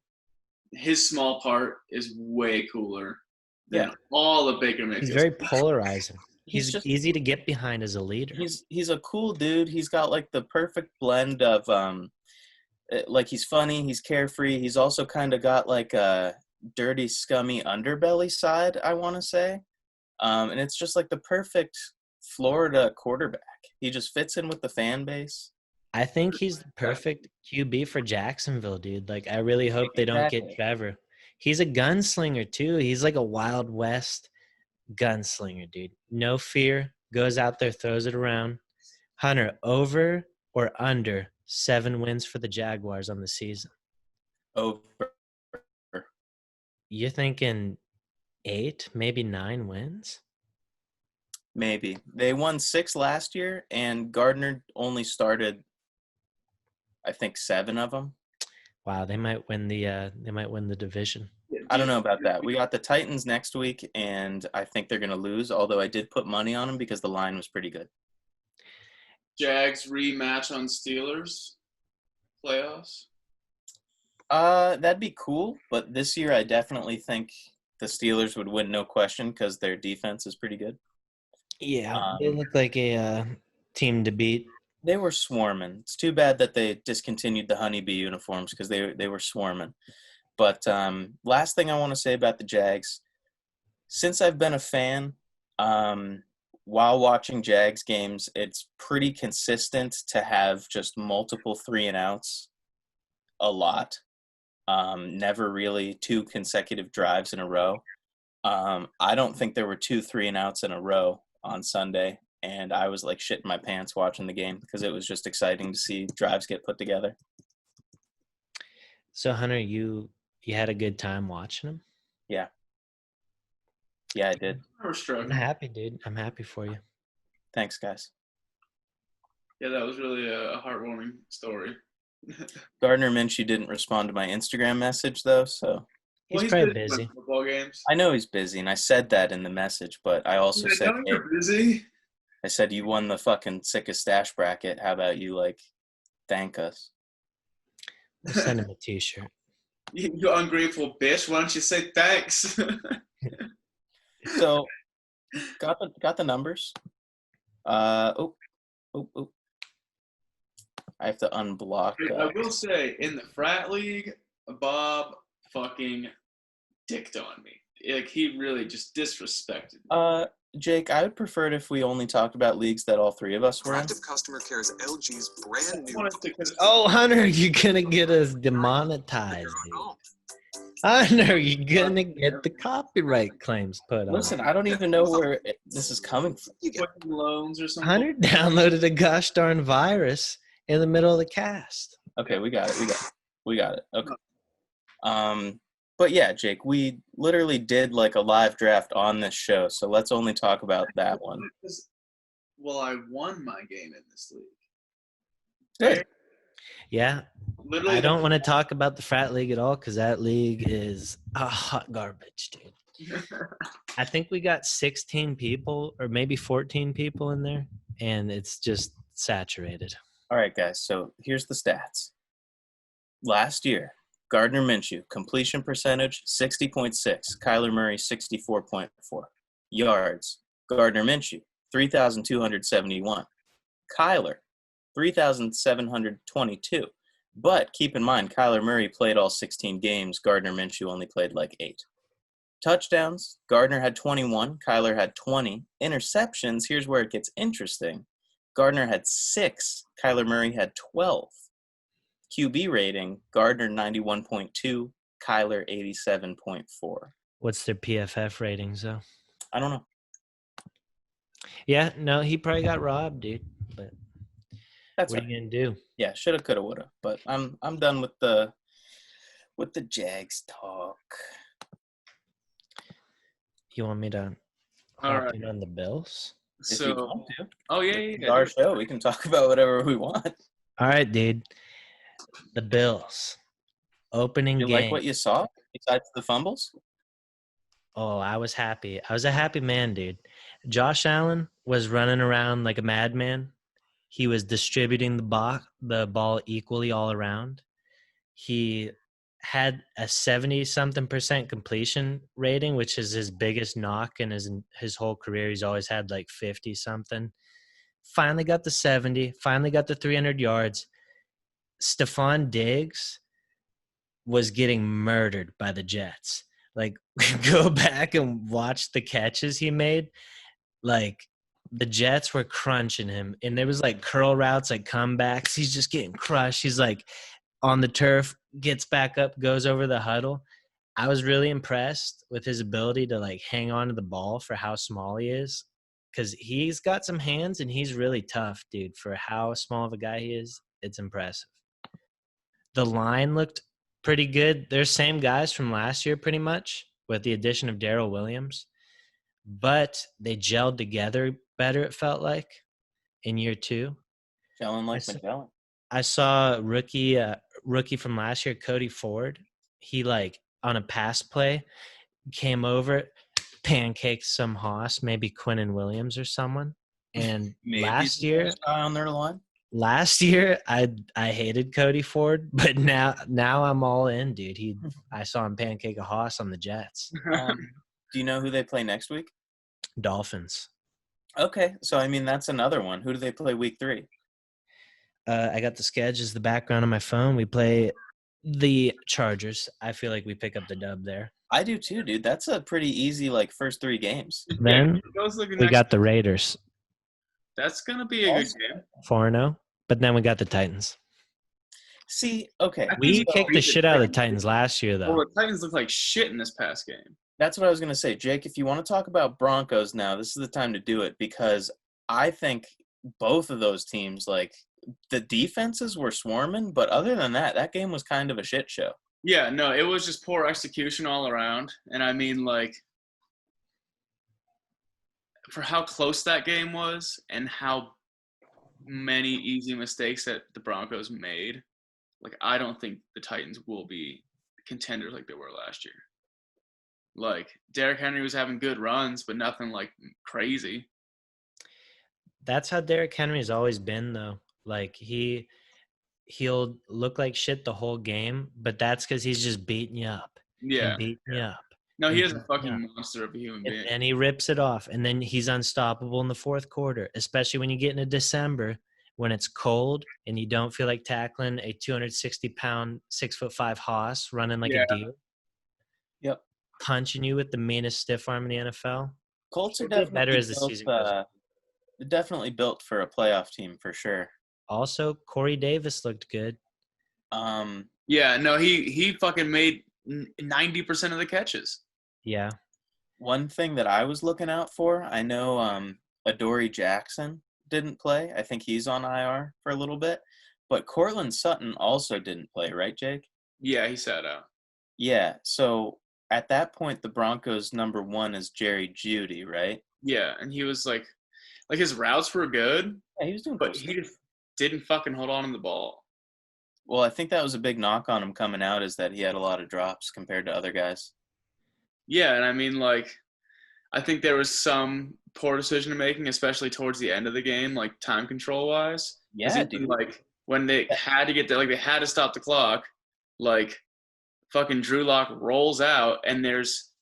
his small part is way cooler than all the Baker Mayfield. He's very polarizing. He's just easy to get behind as a leader. He's a cool dude. He's got like the perfect blend of like he's funny, he's carefree. He's also kind of got like a dirty, scummy underbelly side, I want to say. And it's just like the perfect Florida quarterback. He just fits in with the fan base. I think he's the perfect QB for Jacksonville, dude. Like, I really hope they don't get Trevor. He's a gunslinger, too. He's like a Wild West gunslinger, dude. No fear. Goes out there, throws it around. Hunter, over or under 7 wins for the Jaguars on the season? Over. You're thinking 8, maybe 9 wins? Maybe. They won 6 last year, and Gardner only started, I think, 7 of them. Wow, they might win the division. I don't know about that. We got the Titans next week, and I think they're going to lose, although I did put money on them because the line was pretty good. Jags rematch on Steelers playoffs? That'd be cool, but this year I definitely think the Steelers would win, no question, because their defense is pretty good. Yeah, they look like a team to beat. They were swarming. It's too bad that they discontinued the honeybee uniforms because they were swarming. But last thing I want to say about the Jags, since I've been a fan, while watching Jags games, it's pretty consistent to have just multiple 3-and-outs a lot. Never really 2 consecutive drives in a row. I don't think there were 2 3-and-outs in a row on Sunday, and I was like shitting my pants watching the game because it was just exciting to see drives get put together. So, Hunter, you had a good time watching them? Yeah, I did. I'm happy, dude. I'm happy for you. Thanks, guys. Yeah, that was really a heartwarming story. Gardner Minshew didn't respond to my Instagram message, though, so. He's probably busy. Football games. I know he's busy, and I said that in the message, but I also said, hey, you're busy. I said, you won the fucking sickest stash bracket. How about you, like, thank us? We'll send him a T-shirt. You ungrateful bitch. Why don't you say thanks? So, got the numbers. Oh. I have to unblock. I will say, in the frat league, Bob fucking dicked on me. Like, he really just disrespected me. Jake, I would prefer it if we only talked about leagues that all 3 of us were in. Active customer cares LG's brand new. Oh, Hunter, you're gonna get us demonetized, dude. I know you're gonna get the copyright claims put on. Listen, I don't even know where this is coming from. Fucking loans or something. Hunter downloaded a gosh darn virus in the middle of the cast. Okay, we got it. We got it. Okay. But yeah, Jake, we literally did like a live draft on this show, so let's only talk about that one. Well, I won my game in this league. Good. Yeah. Literally, I don't want to talk about the frat league at all because that league is hot garbage, dude. I think we got 16 people or maybe 14 people in there, and it's just saturated. All right, guys, so here's the stats. Last year, Gardner Minshew, completion percentage, 60.6. Kyler Murray, 64.4. Yards, Gardner Minshew, 3,271. Kyler, 3,722. But keep in mind, Kyler Murray played all 16 games. Gardner Minshew only played like 8. Touchdowns, Gardner had 21. Kyler had 20. Interceptions, here's where it gets interesting. Gardner had 6. Kyler Murray had 12. QB rating, Gardner 91.2. Kyler 87.4. What's their PFF ratings, though? I don't know. Yeah, no, he probably got robbed, dude. But That's what are you gonna do? Yeah, shoulda, coulda, woulda. But I'm done with the Jags talk. You want me to hop in on the Bills? If you want to. Oh yeah, It's our show. We can talk about whatever we want. All right, dude. The Bills opening You game. like what you saw besides the fumbles? Oh, I was happy. I was a happy man, dude. Josh Allen was running around like a madman. He was distributing the ball equally all around. He had a 70-something% completion rating, which is his biggest knock in his whole career. He's always had like 50-something. Finally got the 70. Finally got the 300 yards. Stephon Diggs was getting murdered by the Jets. Like, go back and watch the catches he made. Like, the Jets were crunching him, and there was like curl routes, like comebacks. He's just getting crushed. He's like on the turf, gets back up, goes over the huddle. I was really impressed with his ability to like hang on to the ball for how small he is, because he's got some hands and he's really tough, dude. For how small of a guy he is, it's impressive. The line looked pretty good. They're same guys from last year pretty much, with the addition of Darrell Williams. But they gelled together better, it felt like, in year 2. Gelling like Magellan. I saw rookie from last year, Cody Ford. He, like, on a pass play, came over, pancaked some hoss, maybe Quinnen Williams or someone. And last year on their line. Last year, I hated Cody Ford, but now I'm all in, dude. I saw him pancake a hoss on the Jets. Do you know who they play next week? Dolphins. Okay, so I mean that's another one. Who do they play week 3? I got the sketch as the background on my phone. We play the Chargers. I feel like we pick up the dub there. I do too, dude. That's a pretty easy like first 3 games. Then we got the Raiders. That's gonna be a good game. 4-0. But then we got the Titans. See, okay. We kicked the shit out of the Titans last year, though. Well, the Titans look like shit in this past game. That's what I was going to say. Jake, if you want to talk about Broncos now, this is the time to do it, because I think both of those teams, like, the defenses were swarming, but other than that, that game was kind of a shit show. Yeah, no, it was just poor execution all around. And I mean, like, for how close that game was and how many easy mistakes that the Broncos made, like, I don't think the Titans will be contenders like they were last year. Like, Derrick Henry was having good runs, but nothing like crazy. That's how Derrick Henry has always been, though. Like, he'll look like shit the whole game, but that's because he's just beating you up. Yeah. Beating you up. No, he is a fucking monster of a human being. And he rips it off, and then he's unstoppable in the fourth quarter, especially when you get into December when it's cold and you don't feel like tackling a 260-pound, 6'5" hoss running like a deer. Yep. Punching you with the meanest stiff arm in the NFL. Colts are definitely better as the season goes on. Definitely built for a playoff team for sure. Also, Corey Davis looked good. Yeah, no, he fucking made 90% of the catches. Yeah. One thing that I was looking out for, I know Adoree Jackson didn't play. I think he's on IR for a little bit. But Cortland Sutton also didn't play, right, Jake? Yeah, he sat out. Yeah, so at that point, the Broncos' number one is Jerry Jeudy, right? Yeah, and he was like his routes were good, Yeah, he was doing but cool he stuff. just didn't fucking hold on to the ball. Well, I think that was a big knock on him coming out, is that he had a lot of drops compared to other guys. Yeah, and I mean, like, I think there was some poor decision making, especially towards the end of the game, like time control wise. Yeah, Even, dude. like when they had to get there, like they had to stop the clock, like fucking Drew Lock rolls out, and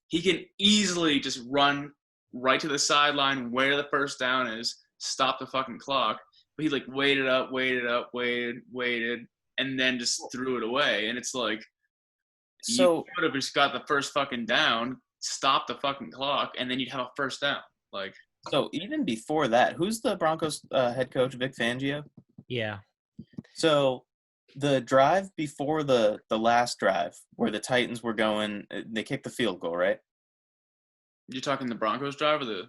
he can easily just run right to the sideline where the first down is, stop the fucking clock. But he like waited, and then just threw it away. And it's like, you So, could have just got the first fucking down, stopped the fucking clock, and then you'd have a first down. Like, so even before that, who's the Broncos head coach, Vic Fangio? Yeah. So the drive before the last drive where the Titans were going, they kicked the field goal, right? you're talking the Broncos drive or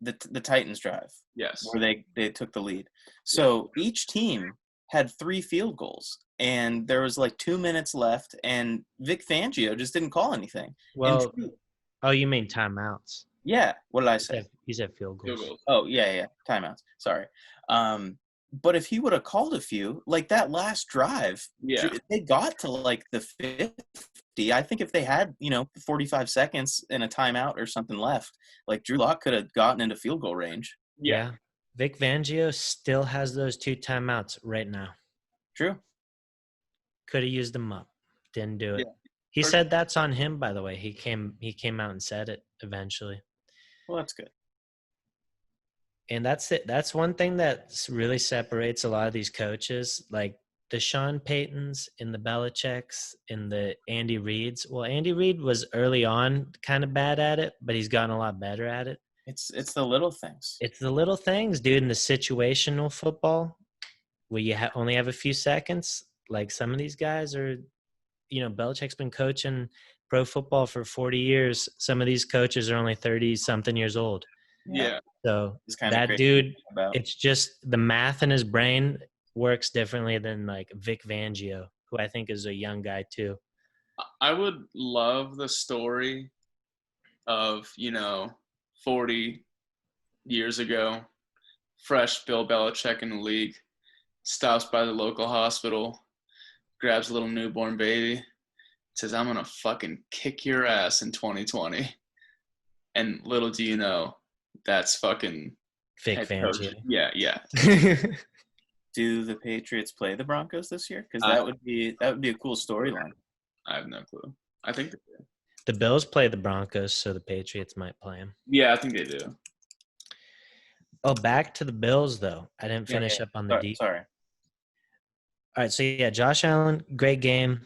The Titans drive yes. where they took the lead. So each team had 3 field goals, and there was like 2 minutes left, and Vic Fangio just didn't call anything. Well, And oh, you mean timeouts? yeah, what did I say? He said field goals. Field goals. Oh, yeah, timeouts. Sorry. But if he would have called a few, like that last drive, Yeah. they got to like the 50. I think if they had, 45 seconds and a timeout or something left, like Drew Lock could have gotten into field goal range. Yeah. Vic Fangio still has those 2 timeouts right now. True. Could have used them up. Didn't do it. Yeah. He said that's on him, by the way. He came out and said it eventually. Well, that's good. And that's it. That's one thing that really separates a lot of these coaches, like the Sean Paytons and the Belichicks and the Andy Reids. Well, Andy Reid was early on kind of bad at it, but he's gotten a lot better at it. It's the little things. It's the little things, dude, in the situational football where you only have a few seconds. Like some of these guys are, Belichick's been coaching pro football for 40 years. Some of these coaches are only 30-something years old. Yeah. So that crazy dude, it's just the math in his brain works differently than like Vic Fangio, who I think is a young guy too. I would love the story of, 40 years ago, fresh Bill Belichick in the league, stops by the local hospital, grabs a little newborn baby, says, I'm going to fucking kick your ass in 2020. And little do you know, that's fucking Vic Fangio. Yeah. Do the Patriots play the Broncos this year? Because that would be a cool storyline. I have no clue. I think they do. The Bills play the Broncos, so the Patriots might play them. Yeah, I think they do. Oh, back to the Bills, though. I didn't finish up on the deep. Sorry. All right, so yeah, Josh Allen, great game.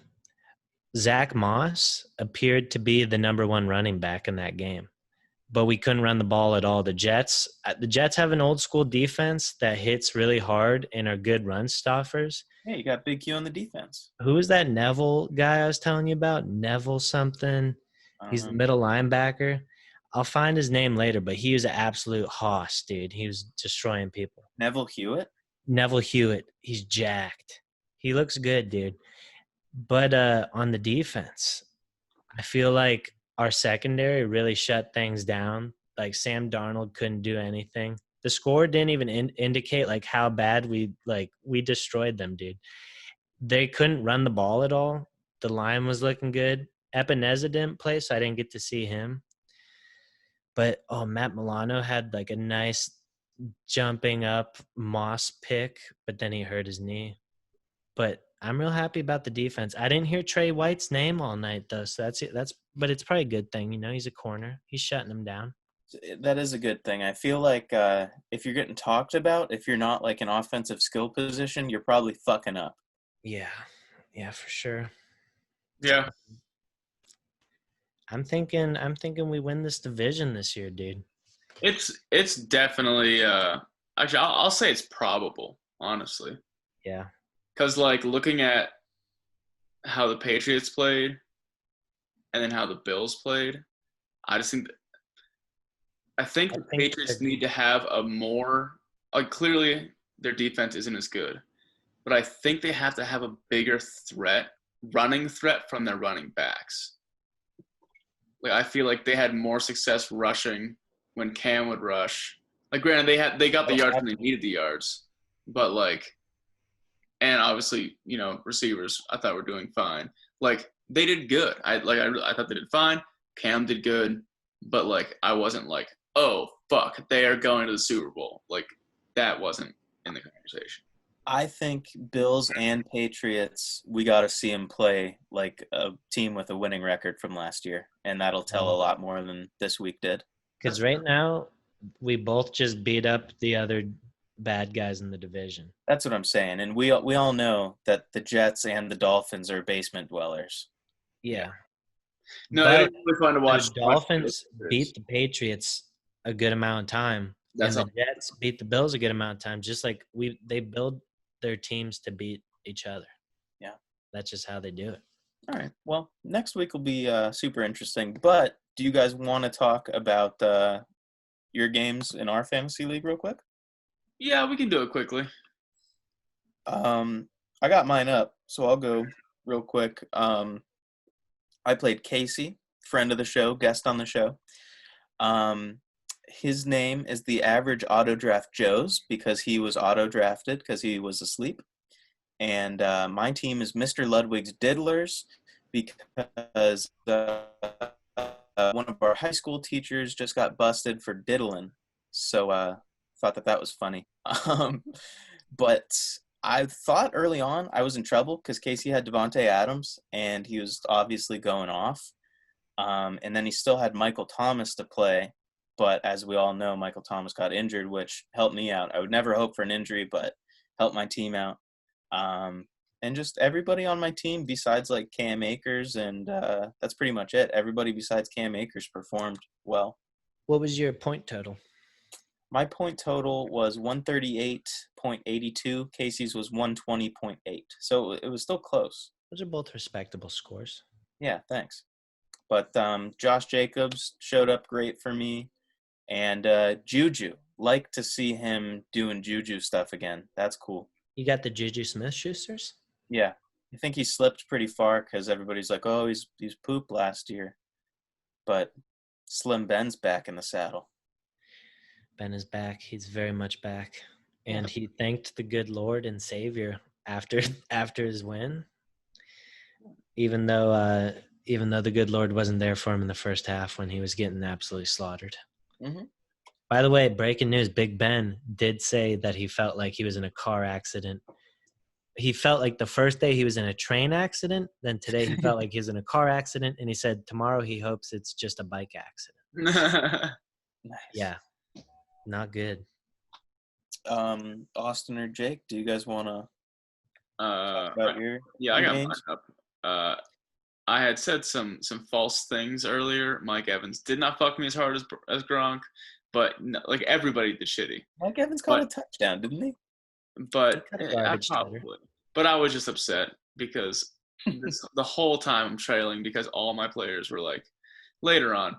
Zach Moss appeared to be the number 1 running back in that game, but we couldn't run the ball at all. The Jets have an old school defense that hits really hard and are good run stoppers. Yeah, you got Big Q on the defense. Who was that Neville guy I was telling you about? Neville something. He's the middle linebacker. I'll find his name later, but he was an absolute hoss, dude. He was destroying people. Neville Hewitt? Neville Hewitt. He's jacked. He looks good, dude. But on the defense, I feel like our secondary really shut things down. Like Sam Darnold couldn't do anything. The score didn't even indicate like how bad we destroyed them, dude. They couldn't run the ball at all. The line was looking good. Epineza didn't play, so I didn't get to see him. But Matt Milano had like a nice jumping up Moss pick, but then he hurt his knee. But I'm real happy about the defense. I didn't hear Trey White's name all night though, so but it's probably a good thing, he's a corner. He's shutting them down. That is a good thing. I feel like if you're getting talked about, if you're not like an offensive skill position, you're probably fucking up. Yeah, for sure. Yeah. I'm thinking we win this division this year, dude. It's definitely actually I'll say it's probable, honestly. Yeah. Cuz like looking at how the Patriots played and then how the Bills played, I think the Patriots need to have a more clearly their defense isn't as good, but I think they have to have a bigger running threat from their running backs. Like I feel like they had more success rushing when Cam would rush. Like granted they got the yards when they needed the yards, but and obviously, receivers I thought were doing fine. Like they did good. I thought they did fine. Cam did good, but I wasn't like, oh fuck, they are going to the Super Bowl. Like that wasn't in the conversation. I think Bills and Patriots, we got to see them play like a team with a winning record from last year, and that'll tell a lot more than this week did. Because right now, we both just beat up the other bad guys in the division. That's what I'm saying, and we all know that the Jets and the Dolphins are basement dwellers. Yeah. No, it's really fun to watch. The Dolphins beat the Patriots a good amount of time, and the Jets beat the Bills a good amount of time. Just like they build their teams to beat each other. Yeah, that's just how they do it. All right. Well, next week will be super interesting. But do you guys want to talk about your games in our fantasy league real quick? Yeah, we can do it quickly. I got mine up, so I'll go real quick. I played Casey, friend of the show, guest on the show. His name is the average auto draft Joe's because he was auto drafted because he was asleep. And my team is Mr. Ludwig's Diddlers because one of our high school teachers just got busted for diddling. So thought that was funny. But I thought early on I was in trouble because Casey had Devontae Adams and he was obviously going off. And then he still had Michael Thomas to play. But as we all know, Michael Thomas got injured, which helped me out. I would never hope for an injury, but helped my team out. And just everybody on my team besides Cam Akers, and that's pretty much it. Everybody besides Cam Akers performed well. What was your point total? My point total was 138.82. Casey's was 120.8. So it was still close. Those are both respectable scores. Yeah, thanks. But Josh Jacobs showed up great for me. And Juju, like to see him doing Juju stuff again. That's cool. You got the Juju Smith-Schusters? Yeah. I think he slipped pretty far because everybody's like, oh, he's pooped last year. But Slim Ben's back in the saddle. Ben is back. He's very much back. And he thanked the good Lord and Savior after his win. Even though the good Lord wasn't there for him in the first half when he was getting absolutely slaughtered. Mm-hmm. By the way, breaking news, Big Ben did say that he felt like he was in a car accident. He felt like the first day he was in a train accident. Then today he felt like he was in a car accident. And he said tomorrow he hopes it's just a bike accident. Nice. Yeah. Not good. Austin or Jake, do you guys want to talk about your I got games? mine up. I had said some false things earlier. Mike Evans did not fuck me as hard as Gronk, but everybody did shitty. Mike Evans caught a touchdown, didn't he? But But I was just upset because the whole time I'm trailing because all my players were later on.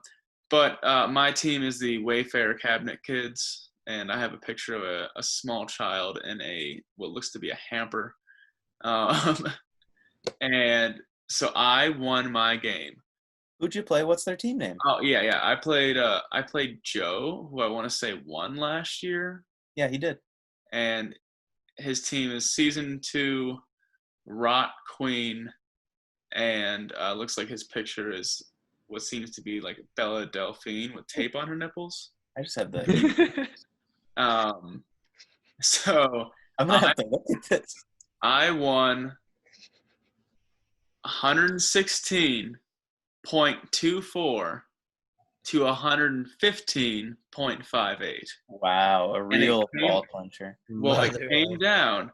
But my team is the Wayfair Cabinet Kids, and I have a picture of a small child in what looks to be a hamper. And so I won my game. Who'd you play? What's their team name? Oh yeah. I played Joe, who I want to say won last year. Yeah, he did. And his team is Season 2, Rot Queen, and looks like his picture is what seems to be Bella Delphine with tape on her nipples. I just have the. So I'm gonna have to look at this. I won 116.24 to 115.58. Wow, a real ball puncher. Well, it came down.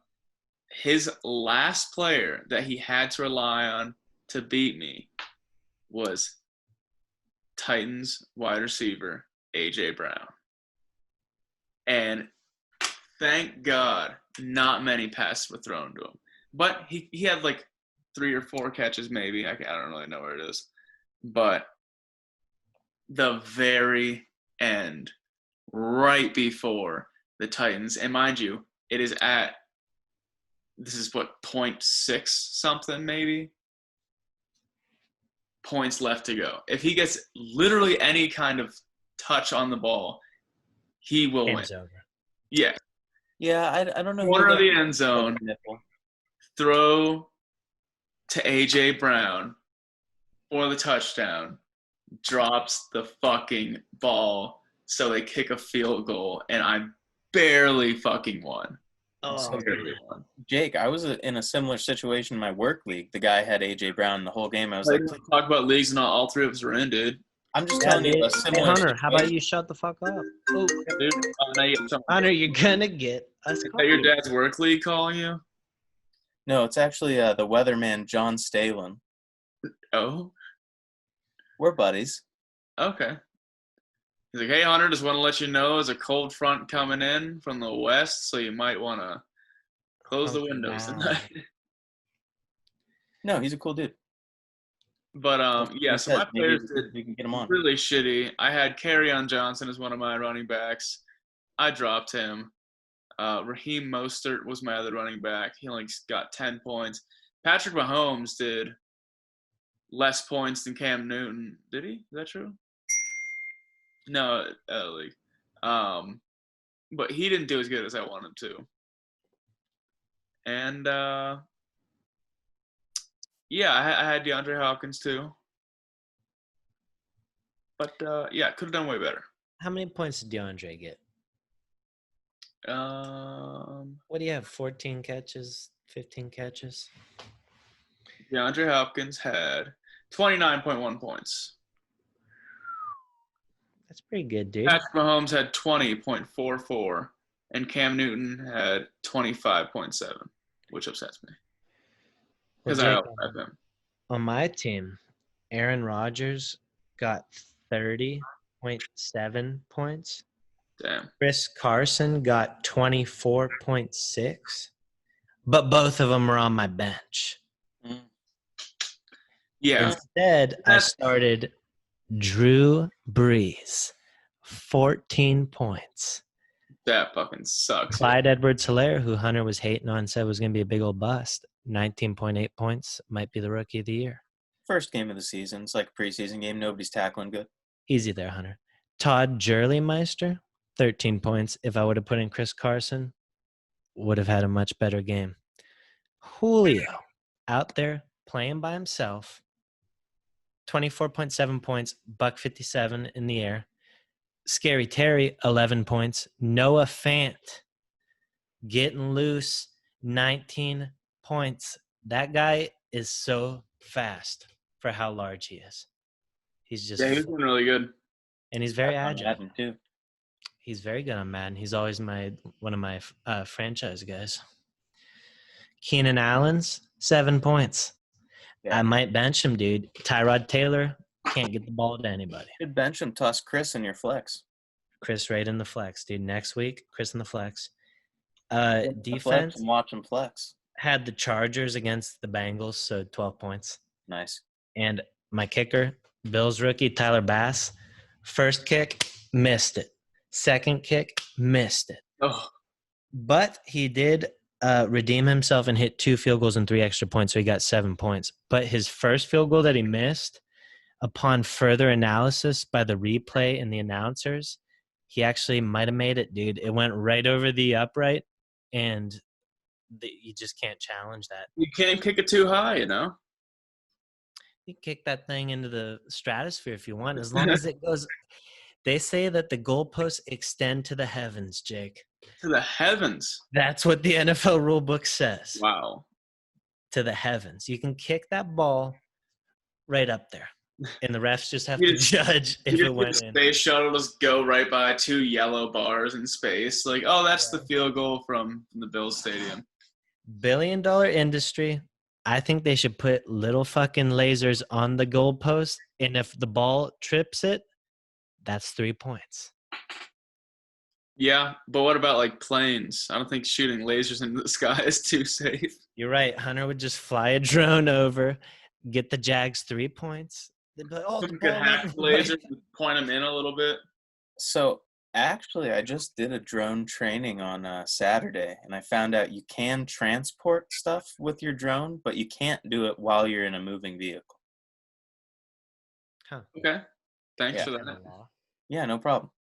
His last player that he had to rely on to beat me was Titans wide receiver A.J. Brown. And thank God not many passes were thrown to him. But he had 3 or 4 catches maybe. I don't really know where it is. but the very end, right before the Titans, and mind you, it is at, this is what, 0.6 something maybe? Points left to go. If he gets literally any kind of touch on the ball, he will Game's win. over. Yeah. Yeah, I don't know. Corner of the end zone, throw to A.J. Brown for the touchdown, drops the fucking ball, so they kick a field goal, and I barely fucking won. Oh, Barely won. Jake, I was in a similar situation in my work league. The guy had A.J. Brown the whole game. I was like, talk about leagues, not all three of us were in, dude. I'm just telling you a similar Hunter, situation. how about you shut the fuck up? Oh, Dude, now you get Hunter, you're gonna get us. Is that your dad's work league calling you? No, it's actually the weatherman, John Stalen. Oh, We're buddies. okay. He's like, hey, Hunter, just want to let you know there's a cold front coming in from the west, so you might want to close the windows tonight. No, he's a cool dude. But, yeah, so my players did we can get him on. really shitty. I had Kerryon Johnson as one of my running backs. I dropped him. Raheem Mostert was my other running back. He only got 10 points. Patrick Mahomes did less points than Cam Newton. Did he? Is that true? No, league. But he didn't do as good as I wanted to. And yeah, I had DeAndre Hopkins too. But yeah, could have done way better. How many points did DeAndre get? What do you have? 14 catches, 15 catches? DeAndre Hopkins had 29.1 points. That's pretty good, dude. Patrick Mahomes had 20.44, and Cam Newton had 25.7, which upsets me. Because I also have him. On my team, Aaron Rodgers got 30.7 points. Damn. Chris Carson got 24.6, but both of them were on my bench. Yeah. Instead, I started Drew Brees, 14 points. That fucking sucks. Clyde Edwards-Helaire, who Hunter was hating on, said was going to be a big old bust. 19.8 points, might be the rookie of the year. First game of the season. It's like a preseason game. Nobody's tackling good. Easy there, Hunter. Todd Gurley-Meister, 13 points. If I would have put in Chris Carson, would have had a much better game. Julio, out there playing by himself, 24.7 points, $157 in the air. Scary Terry, 11 points. Noah Fant, getting loose, 19 points. That guy is so fast for how large he is. He's just he's doing really good. And he's very agile. Madden too. He's very good on Madden. He's always one of my franchise guys. Keenan Allen's 7 points. Yeah. I might bench him, dude. Tyrod Taylor can't get the ball to anybody. You could bench him, toss Chris in your flex. Chris right in the flex, dude. Next week, Chris in the flex. Defense. Flex and watch him flex. Had the Chargers against the Bengals, so 12 points. Nice. And my kicker, Bills rookie, Tyler Bass. First kick, missed it. Second kick, missed it. Oh. But he did redeem himself and hit 2 field goals and 3 extra points, so he got 7 points. But his first field goal that he missed, upon further analysis by the replay and the announcers, he actually might have made it, dude. It went right over the upright, and you just can't challenge that. You can't kick it too high, you know? You kick that thing into the stratosphere if you want, as long as it goes. They say that the goalposts extend to the heavens, Jake. To the heavens? That's what the NFL rule book says. Wow. To the heavens. You can kick that ball right up there. And the refs just have to judge if it went in. Space shuttle just go right by 2 yellow bars in space. Like, oh, that's the field goal from the Bills Stadium. Billion-dollar industry. I think they should put little fucking lasers on the goalpost, and if the ball trips it, that's 3 points. Yeah, but what about, like, planes? I don't think shooting lasers into the sky is too safe. You're right. Hunter would just fly a drone over, get the Jags 3 points, They'd be like, oh, the Some good ball half never laser, went. point them in a little bit. So actually, I just did a drone training on Saturday, and I found out you can transport stuff with your drone, but you can't do it while you're in a moving vehicle. Huh. Okay. Thanks Yeah. for Kind that. of law. Yeah, no problem.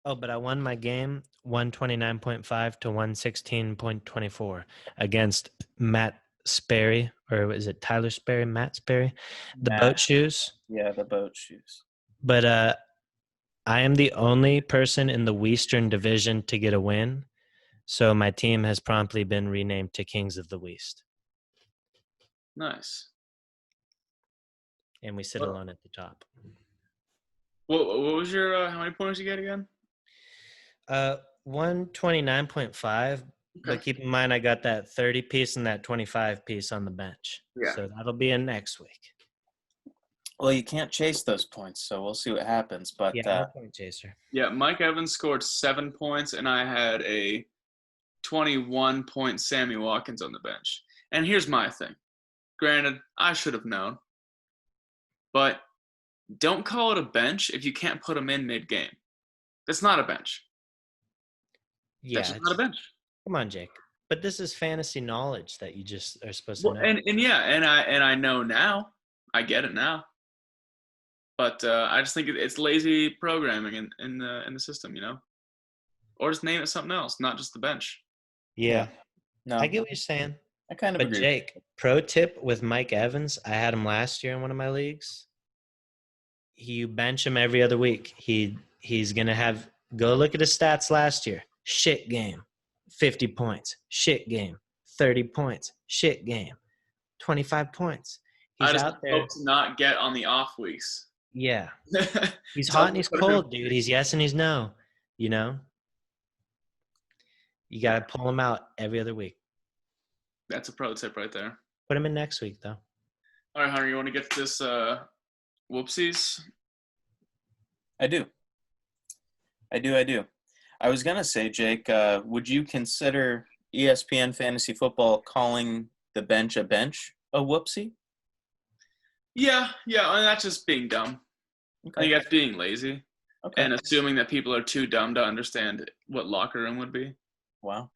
Oh, but I won my game 129.5 to 116.24 against Matt Sperry, or is it Tyler Sperry? Matt Sperry, the boat shoes. Yeah, the boat shoes. But I am the only person in the Western Division to get a win, so my team has promptly been renamed to Kings of the West, Nice. and we sit alone at the top. What was your how many points you get again? 129.5. But Okay. keep in mind, I got that 30 piece and that 25 piece on the bench. Yeah. So that'll be in next week. Well, you can't chase those points, so we'll see what happens. But Yeah, I'm a point chaser. Yeah, Mike Evans scored 7 points, and I had a 21-point Sammy Watkins on the bench. And here's my thing. Granted, I should have known. But don't call it a bench if you can't put him in mid-game. That's not a bench. Yeah, That's just not a bench. come on, Jake. But this is fantasy knowledge that you just are supposed to Well, know. and yeah, and I know now. I get it now. But I just think it's lazy programming in the system, you know? Or just name it something else, not just the bench. Yeah. no, I get what you're saying. I kind of But agree. Jake, pro tip with Mike Evans, I had him last year in one of my leagues. You bench him every other week. He's gonna have go look at his stats last year. Shit game, 50 points. Shit game, 30 points. Shit game, 25 points. He's I just out there. hope to not get on the off weeks. Yeah. He's Tell hot and he's me what cold, dude. He's yes and he's no. You know? You got to pull him out every other week. That's a pro tip right there. Put him in next week, though. All right, Hunter, you want to get to this whoopsies? I do. I was going to say, Jake, would you consider ESPN Fantasy Football calling the bench a whoopsie? Yeah, and that's just being dumb. Okay. I think that's being lazy. Okay. And assuming that people are too dumb to understand what locker room would be. Wow.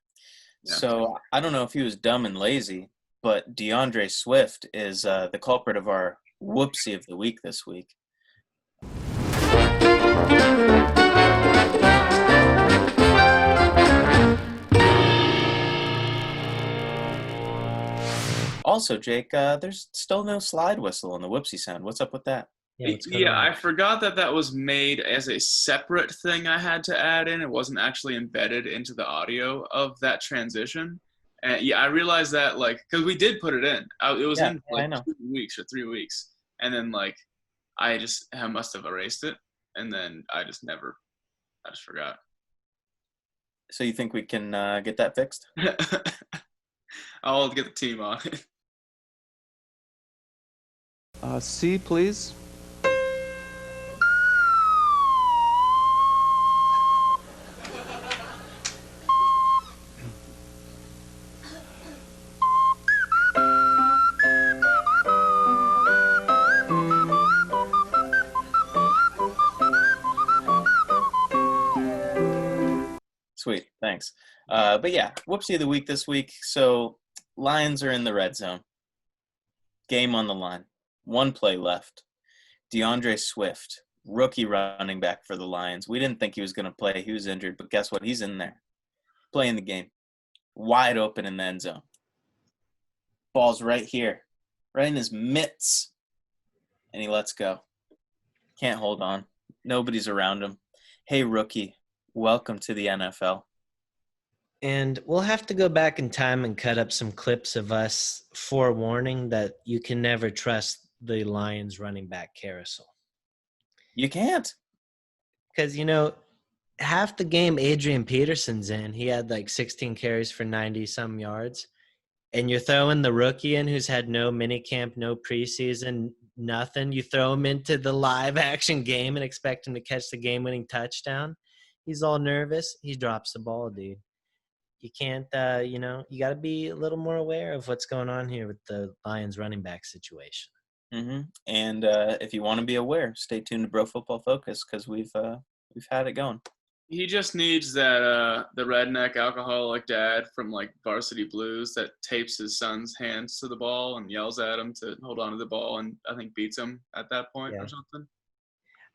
Yeah. So I don't know if he was dumb and lazy, but DeAndre Swift is the culprit of our whoopsie of the week this week. Also, Jake, there's still no slide whistle on the whoopsie sound. What's up with that? Yeah, I forgot that was made as a separate thing I had to add in. It wasn't actually embedded into the audio of that transition. And yeah, I realized that, like, because we did put it in. It was in like 2 weeks or 3 weeks. And then, like, I must have erased it. And then I just forgot. So you think we can get that fixed? I'll get the team on it. C, please. Sweet, thanks. But yeah, whoopsie of the week this week. So Lions are in the red zone. Game on the line. 1 play left. DeAndre Swift, rookie running back for the Lions. We didn't think he was going to play. He was injured, but guess what? He's in there, playing the game. Wide open in the end zone. Ball's right here, right in his mitts. And he lets go. Can't hold on. Nobody's around him. Hey, rookie, welcome to the NFL. And we'll have to go back in time and cut up some clips of us forewarning that you can never trust the Lions running back carousel. You can't. Because, half the game Adrian Peterson's in, he had like 16 carries for 90-some yards. And you're throwing the rookie in who's had no minicamp, no preseason, nothing. You throw him into the live action game and expect him to catch the game-winning touchdown. He's all nervous. He drops the ball, dude. You can't, you got to be a little more aware of what's going on here with the Lions running back situation. Mm-hmm. And if you want to be aware, stay tuned to Bro Football Focus because we've had it going. He just needs that the redneck alcoholic dad from like Varsity Blues that tapes his son's hands to the ball and yells at him to hold on to the ball and I think beats him at that point Yeah. or something.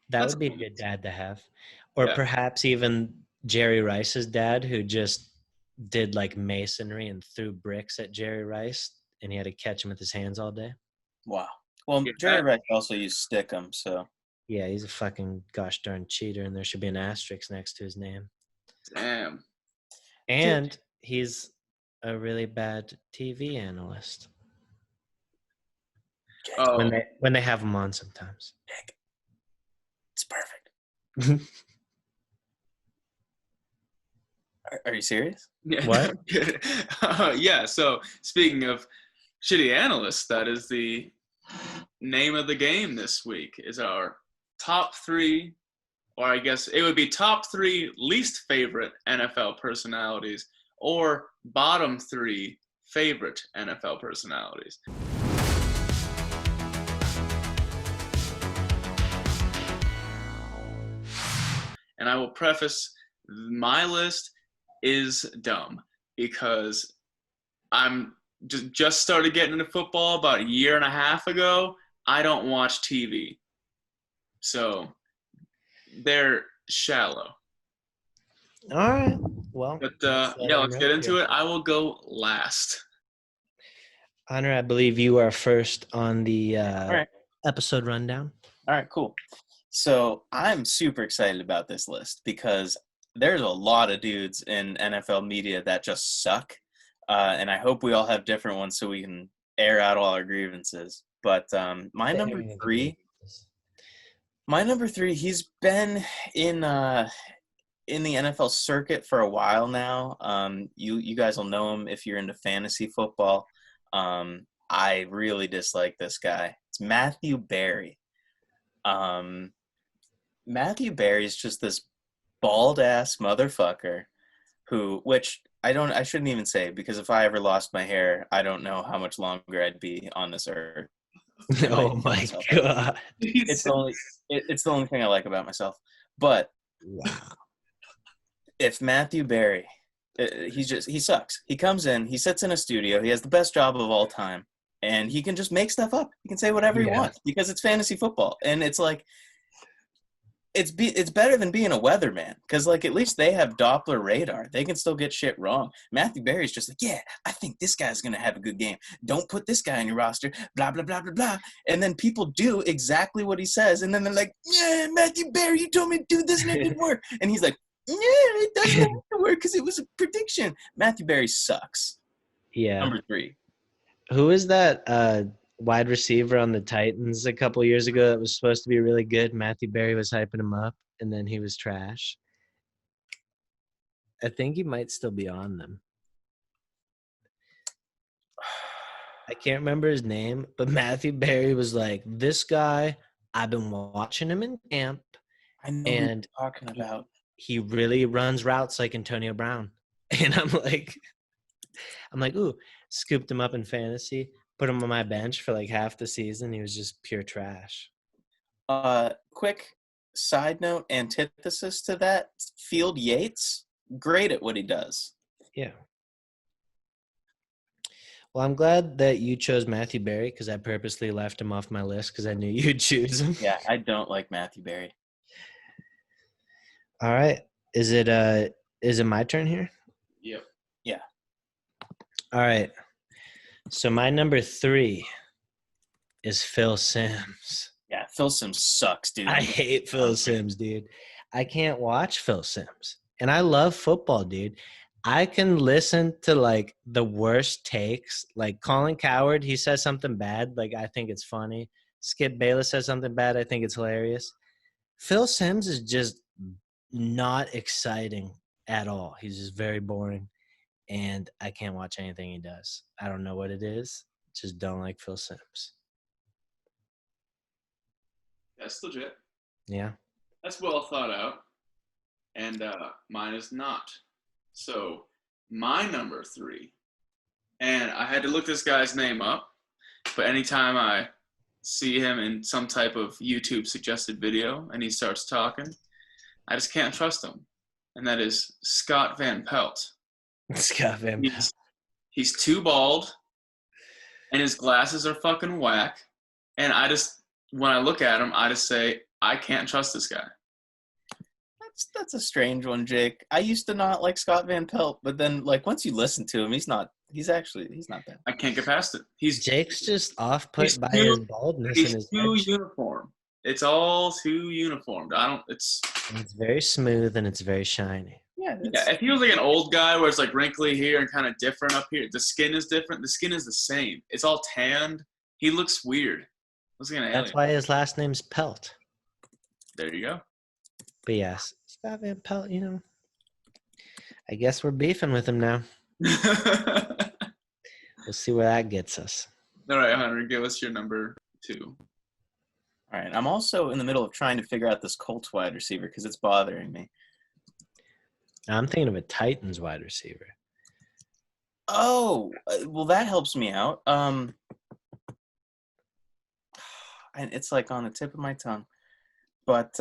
That That's would be a cool. good dad to have. Or Yeah. perhaps even Jerry Rice's dad, who just did like masonry and threw bricks at Jerry Rice, and he had to catch him with his hands all day. Wow. Well, Yeah, Jerry Rice also used Stickum, so. Yeah, he's a fucking gosh darn cheater, and there should be an asterisk next to his name. Damn. And he's a really bad TV analyst. Oh. When they have him on sometimes. It's perfect. Are you serious? Yeah. What? Yeah. So speaking of shitty analysts, that is the name of the game this week. Is our top 3, or I guess it would be top 3 least favorite NFL personalities, or bottom 3 favorite NFL personalities. And I will preface, my list is dumb because I'm just started getting into football about a year and a half ago. I don't watch TV. So they're shallow. All right. Well, But yeah, let's get into it. I will go last. Hunter, I believe you are first on the All right. episode rundown. All right, cool. So I'm super excited about this list because there's a lot of dudes in NFL media that just suck. And I hope we all have different ones so we can air out all our grievances. But my number three, he's been in the NFL circuit for a while now. You guys will know him if you're into fantasy football. I really dislike this guy. It's Matthew Berry. Matthew Berry is just this bald ass motherfucker which I shouldn't even say, because if I ever lost my hair, I don't know how much longer I'd be on this earth. Oh my God. It's the only thing I like about myself. But wow. If Matthew Berry, he sucks. He comes in, he sits in a studio, he has the best job of all time, and he can just make stuff up. He can say whatever he wants because it's fantasy football. And it's like, it's better than being a weatherman, because like at least they have Doppler radar. They can still get shit wrong. Matthew Berry's just like, yeah, I think this guy's gonna have a good game. Don't put this guy on your roster. Blah blah blah blah blah. And then people do exactly what he says, and then they're like, yeah, Matthew Berry, you told me to do this and it didn't work. And he's like, yeah, it doesn't have to work because it was a prediction. Matthew Berry sucks. Yeah. Number 3. Who is that wide receiver on the Titans a couple years ago that was supposed to be really good? Matthew Berry was hyping him up, and then he was trash. I think he might still be on them. I can't remember his name, but Matthew Berry was like, this guy, I've been watching him in camp. I know what you're talking about. He really runs routes like Antonio Brown. And I'm like, ooh, scooped him up in fantasy, put him on my bench for like half the season. He was just pure trash. Quick side note, antithesis to that, Field Yates, great at what he does. Yeah. Well, I'm glad that you chose Matthew Berry because I purposely left him off my list because I knew you'd choose him. Yeah, I don't like Matthew Berry. All right. Is it my turn here? Yep. Yeah. All right. So my number 3 is Phil Simms. Yeah, Phil Simms sucks, dude. I hate Phil Simms, dude. I can't watch Phil Simms. And I love football, dude. I can listen to like the worst takes. Like Colin Cowherd, he says something bad, like I think it's funny. Skip Bayless says something bad, I think it's hilarious. Phil Simms is just not exciting at all. He's just very boring, and I can't watch anything he does. I don't know what it is. Just don't like Phil Simms. That's legit. Yeah. That's well thought out. And mine is not. So my number 3, and I had to look this guy's name up, but anytime I see him in some type of YouTube suggested video and he starts talking, I just can't trust him. And that is Scott Van Pelt. Scott Van Pelt. He's too bald and his glasses are fucking whack. And when I look at him, I just say, I can't trust this guy. That's a strange one, Jake. I used to not like Scott Van Pelt, but then like once you listen to him, he's not bad. I can't get past it. Jake's just off-put by his baldness and his too edge. uniform. It's all too uniformed. It's very smooth and it's very shiny. Yeah, if he was like an old guy where it's like wrinkly here and kind of different up here, the skin is different. The skin is the same. It's all tanned. He looks weird. That's why his last name's Pelt. There you go. But yes, Scott Van Pelt, I guess we're beefing with him now. We'll see where that gets us. All right, Hunter, give us your number 2. All right, I'm also in the middle of trying to figure out this Colts wide receiver because it's bothering me. I'm thinking of a Titans wide receiver. Oh, well, that helps me out. And it's like on the tip of my tongue. But,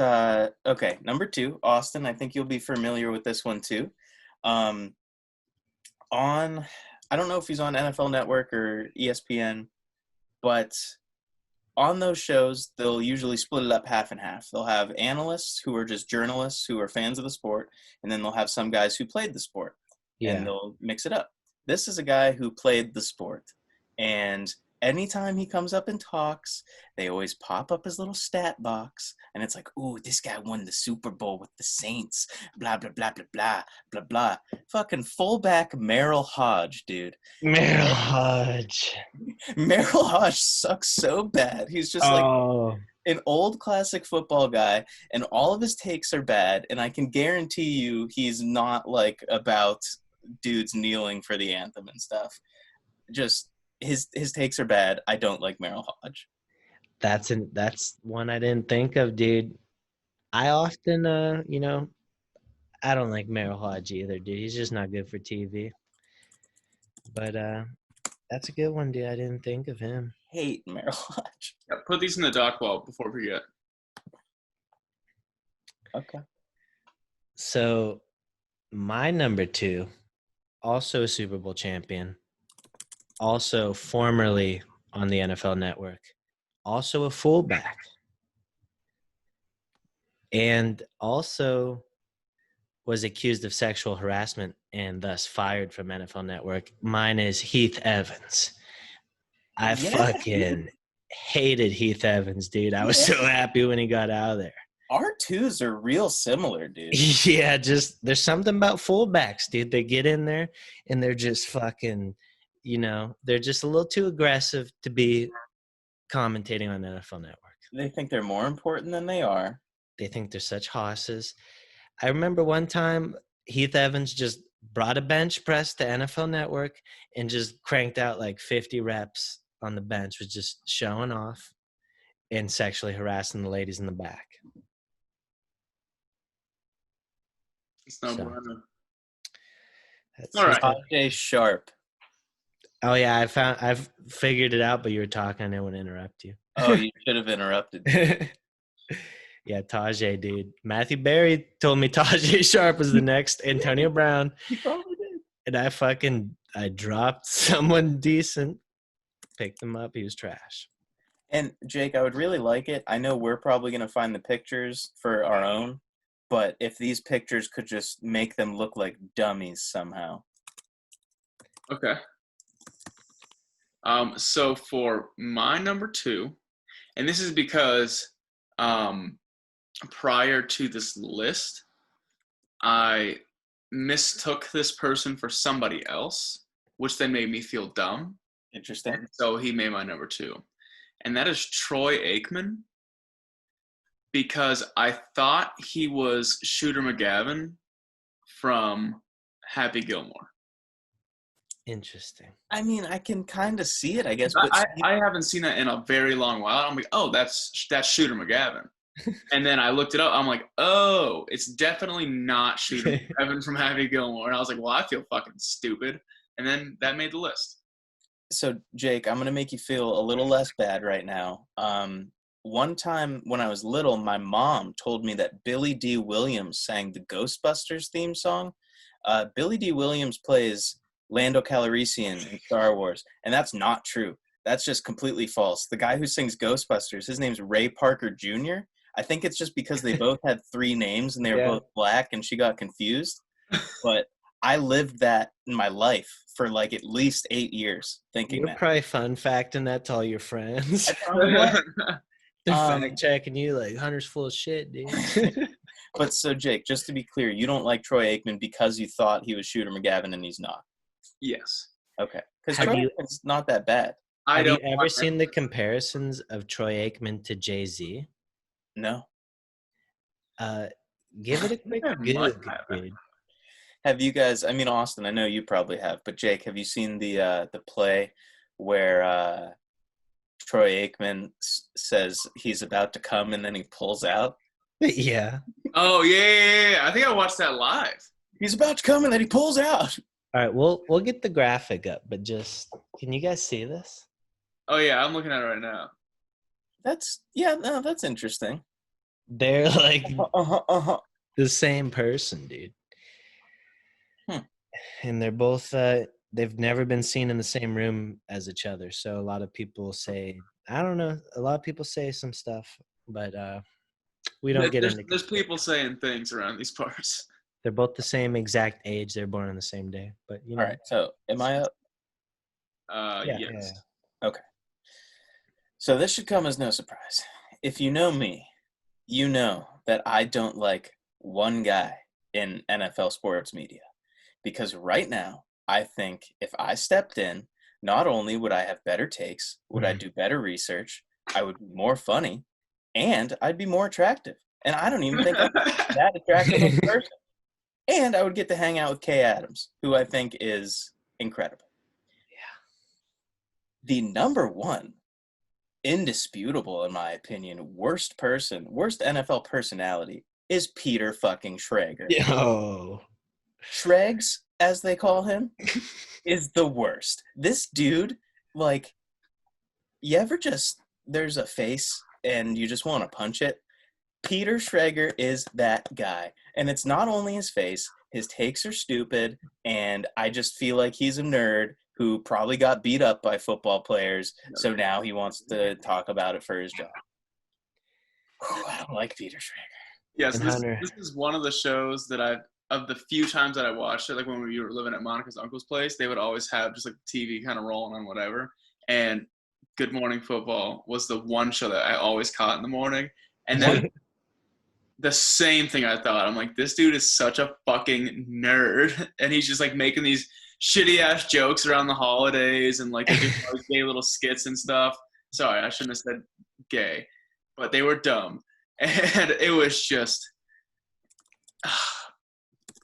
okay, number 2, Austin. I think you'll be familiar with this one, too. I don't know if he's on NFL Network or ESPN, but on those shows, they'll usually split it up half and half. They'll have analysts who are just journalists who are fans of the sport, and then they'll have some guys who played the sport, and they'll mix it up. This is a guy who played the sport, and anytime he comes up and talks, they always pop up his little stat box, and it's like, ooh, this guy won the Super Bowl with the Saints, blah, blah, blah, blah, blah, blah, blah. Fucking fullback Merrill Hodge, dude. Merrill Hodge. Merrill Hodge sucks so bad. He's just like an old classic football guy, and all of his takes are bad, and I can guarantee you he's not, like, about dudes kneeling for the anthem and stuff. Just... His takes are bad. I don't like Merrill Hodge. That's one I didn't think of, dude. I often, I don't like Merrill Hodge either, dude. He's just not good for TV. But that's a good one, dude. I didn't think of him. Hate Merrill Hodge. Yeah, put these in the doc wall before we forget. Okay. So my number 2, also a Super Bowl champion. Also formerly on the NFL Network, also a fullback, and also was accused of sexual harassment and thus fired from NFL Network. Mine is Heath Evans. I fucking hated Heath Evans, dude. I was so happy when he got out of there. Our twos are real similar, dude. Yeah, just there's something about fullbacks, dude. They get in there and they're just fucking... they're just a little too aggressive to be commentating on NFL Network. They think they're more important than they are. They think they're such hosses. I remember one time Heath Evans just brought a bench press to NFL Network and just cranked out like 50 reps on the bench, was just showing off and sexually harassing the ladies in the back. It's no bueno. All right. Tajay Sharp. Oh yeah, I've figured it out, but you were talking. I didn't want to interrupt you. Oh, you should have interrupted. Yeah, Tajay, dude. Matthew Berry told me Tajay Sharp was the next Antonio Brown. He probably did. And I dropped someone decent, picked him up. He was trash. And Jake, I would really like it. I know we're probably going to find the pictures for our own, but if these pictures could just make them look like dummies somehow. Okay. So for my number 2, and this is because prior to this list, I mistook this person for somebody else, which then made me feel dumb. Interesting. And so he made my number 2. And that is Troy Aikman, because I thought he was Shooter McGavin from Happy Gilmore. Interesting. I mean, I can kind of see it, I guess. But I haven't seen that in a very long while. I'm like, oh, that's Shooter McGavin. And then I looked it up. I'm like, oh, it's definitely not Shooter McGavin from Happy Gilmore. And I was like, well, I feel fucking stupid. And then that made the list. So Jake, I'm gonna make you feel a little less bad right now. One time when I was little, my mom told me that Billy D. Williams sang the Ghostbusters theme song. Billy D. Williams plays Lando Calrissian in Star Wars, and that's not true. That's just completely false. The guy who sings Ghostbusters, his name's Ray Parker Jr. I think it's just because they both had 3 names and they were both black, and she got confused. But I lived that in my life for like at least 8 years thinking You're that. probably fun facting that to all your friends. I probably was. They're fact checking you like Hunter's full of shit, dude. But so Jake, just to be clear, you don't like Troy Aikman because you thought he was Shooter McGavin and he's not. Yes. Okay. Because Troy Aikman's not that bad. Have you ever seen the comparisons of Troy Aikman to Jay-Z? No. Give it a quick Google, dude. Have you guys, I mean, Austin, I know you probably have, but Jake, have you seen the play where Troy Aikman says he's about to come and then he pulls out? Yeah. Oh, yeah. I think I watched that live. He's about to come and then he pulls out. All right, we'll get the graphic up, but just, can you guys see this? Oh, yeah, I'm looking at it right now. That's interesting. They're like the same person, dude. And they're both, they've never been seen in the same room as each other. So a lot of people say, I don't know, a lot of people say some stuff, but we don't get into. There's people saying things around these parts. They're both the same exact age. They're born on the same day, but you know. All right, so am I up? Yes. Yeah. Okay. So this should come as no surprise. If you know me, you know that I don't like one guy in NFL sports media. Because right now, I think if I stepped in, not only would I have better takes, would I do better research, I would be more funny, and I'd be more attractive. And I don't even think I'm that attractive of a person. And I would get to hang out with Kay Adams, who I think is incredible. Yeah. The number one, indisputable in my opinion, worst NFL personality is Peter fucking Schrager. Yo. Shregs, as they call him, is the worst. This dude, like, you ever just, there's a face and you just want to punch it? Peter Schrager is that guy. And it's not only his face, his takes are stupid, and I just feel like he's a nerd who probably got beat up by football players, so now he wants to talk about it for his job. I don't like Peter Schrager. Yes, this is one of the shows that of the few times that I watched it, like when we were living at Monica's uncle's place, they would always have just like the TV kind of rolling on whatever. And Good Morning Football was the one show that I always caught in the morning. And then the same thing I thought. I'm like, this dude is such a fucking nerd. And he's just like making these shitty ass jokes around the holidays and like gay little skits and stuff. Sorry, I shouldn't have said gay, but they were dumb. And it was just,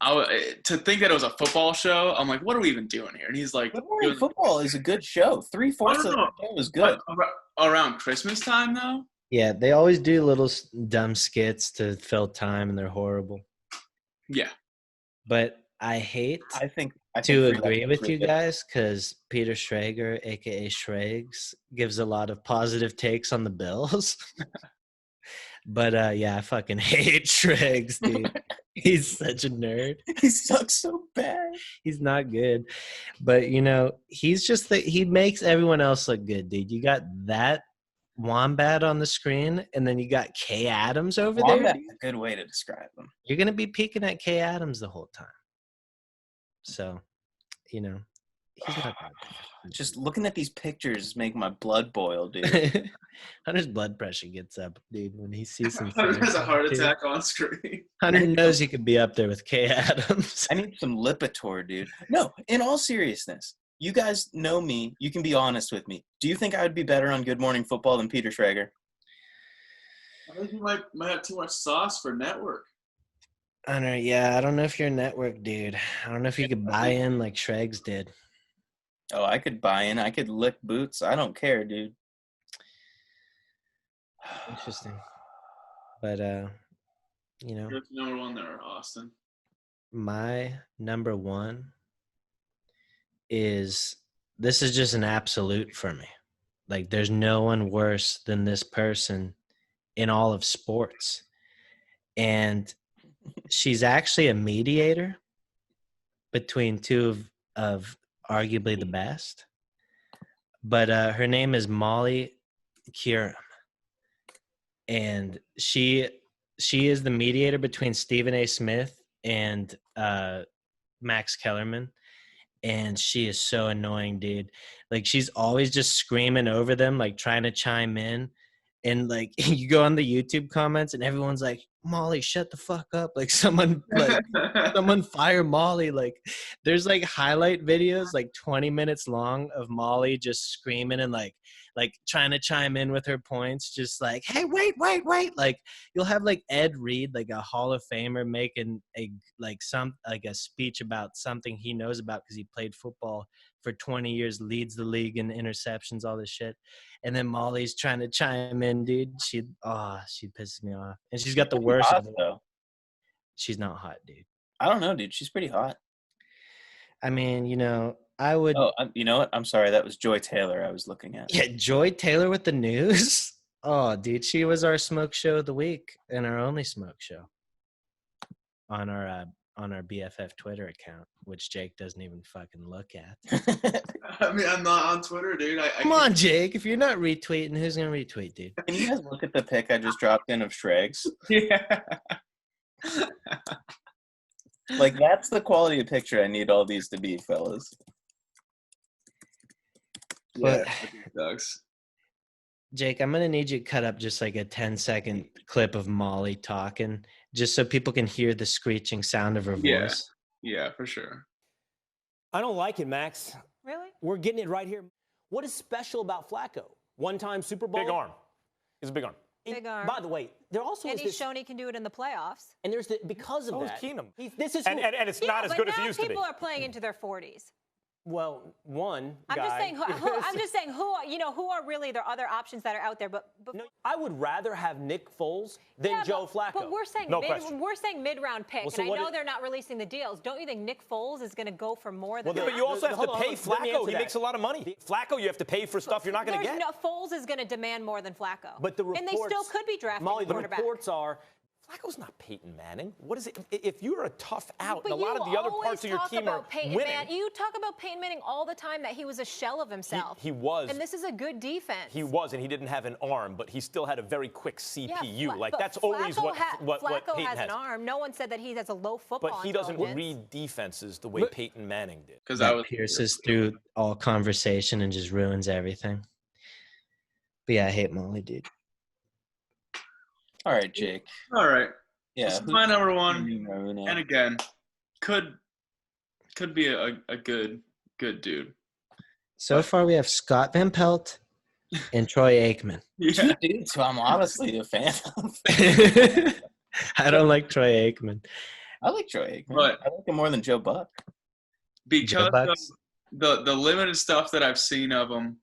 to think that it was a football show, I'm like, what are we even doing here? And he's like, Good Morning Football is a good show. 3/4 of the show is good. Around Christmas time, though? Yeah, they always do little dumb skits to fill time, and they're horrible. Yeah. But I hate I to agree with you guys, because Peter Schrager, a.k.a. Schrags, gives a lot of positive takes on the Bills. But, yeah, I fucking hate Schrags, dude. He's such a nerd. He sucks so bad. He's not good. But, you know, he's just he makes everyone else look good, dude. You got that Wombat on the screen, and then you got Kay Adams over there. Wombat's a good way to describe him. You're going to be peeking at Kay Adams the whole time. So, you know, he's not bad. Just looking at these pictures make my blood boil, dude. Hunter's blood pressure gets up, dude, when he sees some. Hunter has a heart attack on screen. Hunter knows he could be up there with Kay Adams. I need some Lipitor, dude. No, in all seriousness, you guys know me. You can be honest with me. Do you think I would be better on Good Morning Football than Peter Schrager? I think you might have too much sauce for network. Hunter, yeah, I don't know if you're a network dude. I don't know if you could buy in like Schrags did. Oh, I could buy in. I could lick boots. I don't care, dude. Interesting. But, you know. You're number one there, Austin. My number one is this is just an absolute for me. Like, there's no one worse than this person in all of sports. And she's actually a mediator between two of arguably the best. But her name is Molly Qerim. And she is the mediator between Stephen A. Smith and Max Kellerman. And she is so annoying, dude. Like, she's always just screaming over them, like trying to chime in. And like, you go on the YouTube comments and everyone's like, Molly, shut the fuck up. Like, someone fire Molly. Like, there's like highlight videos like 20 minutes long of Molly just screaming and like trying to chime in with her points, just like, hey, wait. Like, you'll have like Ed Reed, like a Hall of Famer, making a speech about something he knows about because he played football for 20 years, leads the league in interceptions, all this shit. And then Molly's trying to chime in, dude. She pisses me off. And she's got the worst. Hot, though. She's not hot, dude. I don't know, dude. She's pretty hot. I mean, you know, I would. Oh, you know what? I'm sorry. That was Joy Taylor I was looking at. Yeah, Joy Taylor with the news. Oh, dude, she was our smoke show of the week and our only smoke show on our BFF Twitter account, which Jake doesn't even fucking look at. I mean, I'm not on Twitter, dude. Come on, Jake. If you're not retweeting, who's gonna retweet, dude? Can you guys look at the pic I just dropped in of Shregs? Yeah. Like, that's the quality of picture I need all these to be, fellas. But sucks. Jake, I'm gonna need you to cut up just like a 10-second clip of Molly talking, just so people can hear the screeching sound of her voice. Yeah, for sure. I don't like it, Max. Really? We're getting it right here. What is special about Flacco? One-time Super Bowl? Big arm. He's a big arm. Big arm. By the way, there also and is he's this, shown he can do it in the playoffs. and there's because of So is that. Keenum. This is And it's not as good as it used to be. People are playing into their 40s. well, one I'm guy. just saying. I'm just saying who are really the other options that are out there. But No, I would rather have Nick Foles than Joe Flacco. But we're saying No question. we're saying mid-round pick, Well, so and I what know is- they're not releasing the deals. Don't you think Nick Foles is going to go for more than Well, that? But you also have to Hold on, pay let me answer Flacco. He that. makes a lot of money. Flacco, you have to pay for stuff you're not going to get. No, Foles is going to demand more than Flacco. But the reports, and they still could be drafting Molly, a the quarterback. reports are. Flacco's not Peyton Manning. What is it? If you're a tough out, But and a lot you of the other always parts of your talk team about are Peyton winning. You talk about Peyton Manning all the time, that he was a shell of himself. He was. And this is a good defense. He was, and he didn't have an arm, but he still had a very quick CPU. but That's Flacco always what Flacco Peyton has an arm. No one said that he has a low football But he doesn't intelligence. read defenses the way Peyton Manning did. Because I That was pierces through all conversation and just ruins everything. But yeah, I hate Molly, dude. All right, Jake. all right. Yeah. This is my number one, who- and again, could be a good dude. So far, we have Scott Van Pelt and Troy Aikman. Yeah. Two dudes who I'm honestly a fan of. I don't like Troy Aikman. I like Troy Aikman. But- I like him more than Joe Buck. Because of Bucks. the limited stuff that I've seen of him,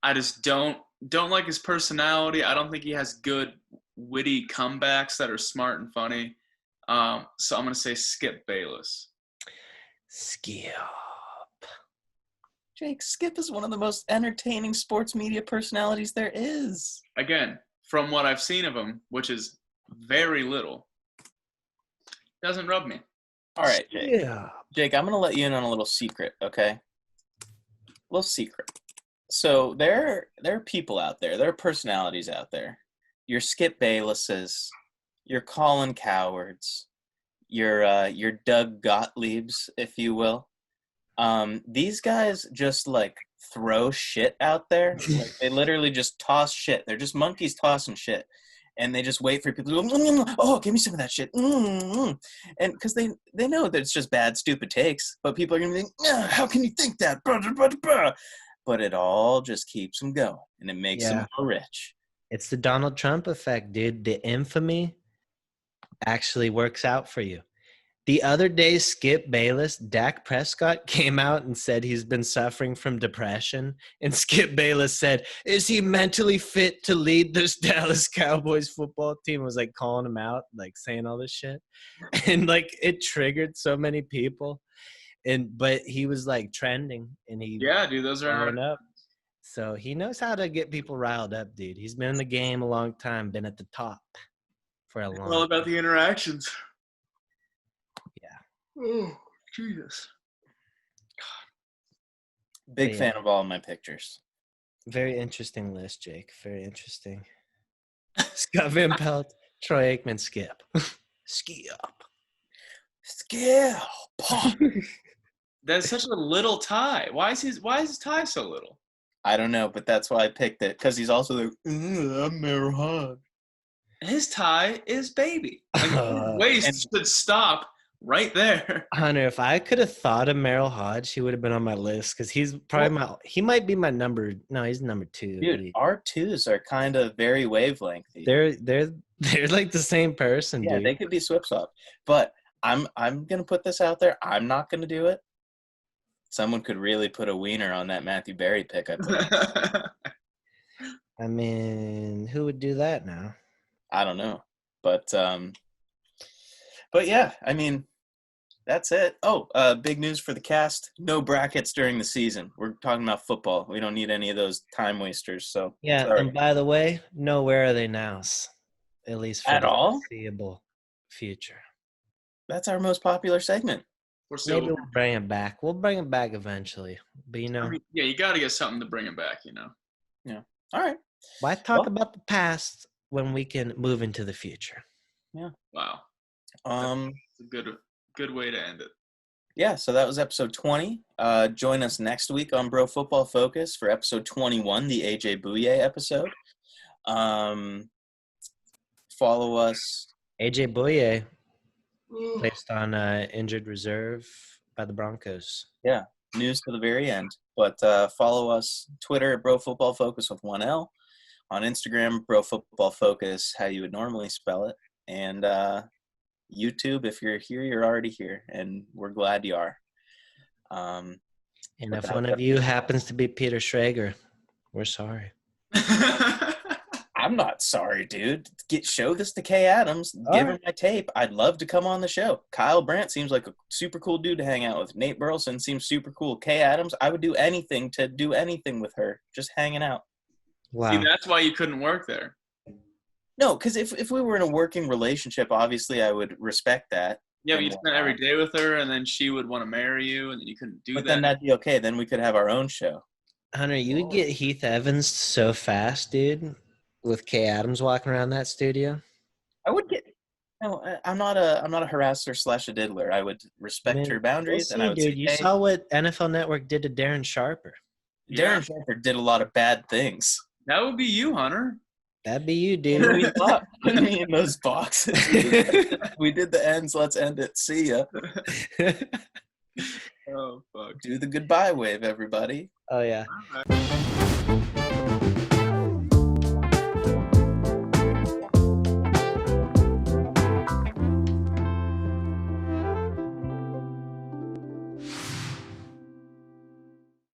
I just don't like his personality. I don't think he has good witty comebacks that are smart and funny. So I'm gonna say Skip Bayless. Skip. Jake, Skip is one of the most entertaining sports media personalities there is. Again, from what I've seen of him, which is very little, doesn't rub me. All right, Jake. Yeah. Jake, I'm going to let you in on a little secret, okay? A little secret. So there are people out there. There are personalities out there. Your Skip Baylesses, your Colin Cowards, your Doug Gottliebs, if you will. These guys just like throw shit out there. Like, they literally just toss shit. They're just monkeys tossing shit. And they just wait for people to go, oh, give me some of that shit. And because they know that it's just bad, stupid takes. But people are going to think, how can you think that? But it all just keeps them going. And it makes them more rich. It's the Donald Trump effect, dude. The infamy actually works out for you. The other day, Skip Bayless, Dak Prescott came out and said he's been suffering from depression. And Skip Bayless said, is he mentally fit to lead this Dallas Cowboys football team? Was like calling him out, like saying all this shit. And like it triggered so many people. but he was like trending, and he Yeah, dude, those are blowing up. So he knows how to get people riled up, dude. He's been in the game a long time, been at the top for a long. all about the interactions. Yeah. Oh, Jesus. Big fan of all my pictures. Very interesting list, Jake. Very interesting. Scott Van Pelt, Troy Aikman, Skip. Skip. That's such a little tie. Why is his tie so little? I don't know, but that's why I picked it, because he's also like, I'm Merrill Hodge. His tie is baby. Like, his waist should stop right there. Hunter, if I could have thought of Merrill Hodge, he would have been on my list because he's probably he might be my number. No, he's number 2. Dude, our twos are kind of very wavelengthy. They're like the same person, yeah, dude. they could be swip-swap. But I'm gonna put this out there. I'm not gonna do it. Someone could really put a wiener on that Matthew Berry pick I put. I mean, who would do that now? I don't know. But yeah, I mean, that's it. Oh, big news for the cast. No brackets during the season. We're talking about football. We don't need any of those time wasters. So yeah, sorry. and by the way, no, where are they now? At least for At the all? foreseeable future. That's our most popular segment. Maybe we'll bring it back. We'll bring it back eventually. But I mean, yeah, you got to get something to bring it back, Yeah. All right. Why talk about the past when we can move into the future? Yeah. Wow. That's a good way to end it. Yeah, so that was episode 20. Join us next week on Bro Football Focus for episode 21, the AJ Bouye episode. Follow us. AJ Bouye placed on injured reserve by the Broncos. Yeah, news to the very end. But follow us Twitter at Bro Football Focus with 1L. On Instagram, Bro Football Focus, how you would normally spell it. And YouTube, if you're here, you're already here. And we're glad you are. And if one of you happens to be Peter Schrager, we're sorry. I'm not sorry, dude. Show this to Kay Adams. Give him my tape. I'd love to come on the show. Kyle Brandt seems like a super cool dude to hang out with. Nate Burleson seems super cool. Kay Adams, I would do anything to do anything with her. Just hanging out. Wow. See, that's why you couldn't work there. No, because if we were in a working relationship, obviously I would respect that. Yeah, but you spent every day with her, and then she would want to marry you, and then you couldn't do that. But then that'd be okay. Then we could have our own show. Hunter, you would get Heath Evans so fast, dude, with Kay Adams walking around that studio. I would get. No, I'm not a harasser / a diddler. I would respect her boundaries, and I would say, you saw what NFL Network did to Darren Sharper. Darren Sharper did a lot of bad things. That would be you, Hunter. That'd be you, dude. We thought, put me in those boxes. We did the ends. Let's end it. See ya. Oh, fuck. Do the goodbye wave, everybody. Oh, yeah. All right.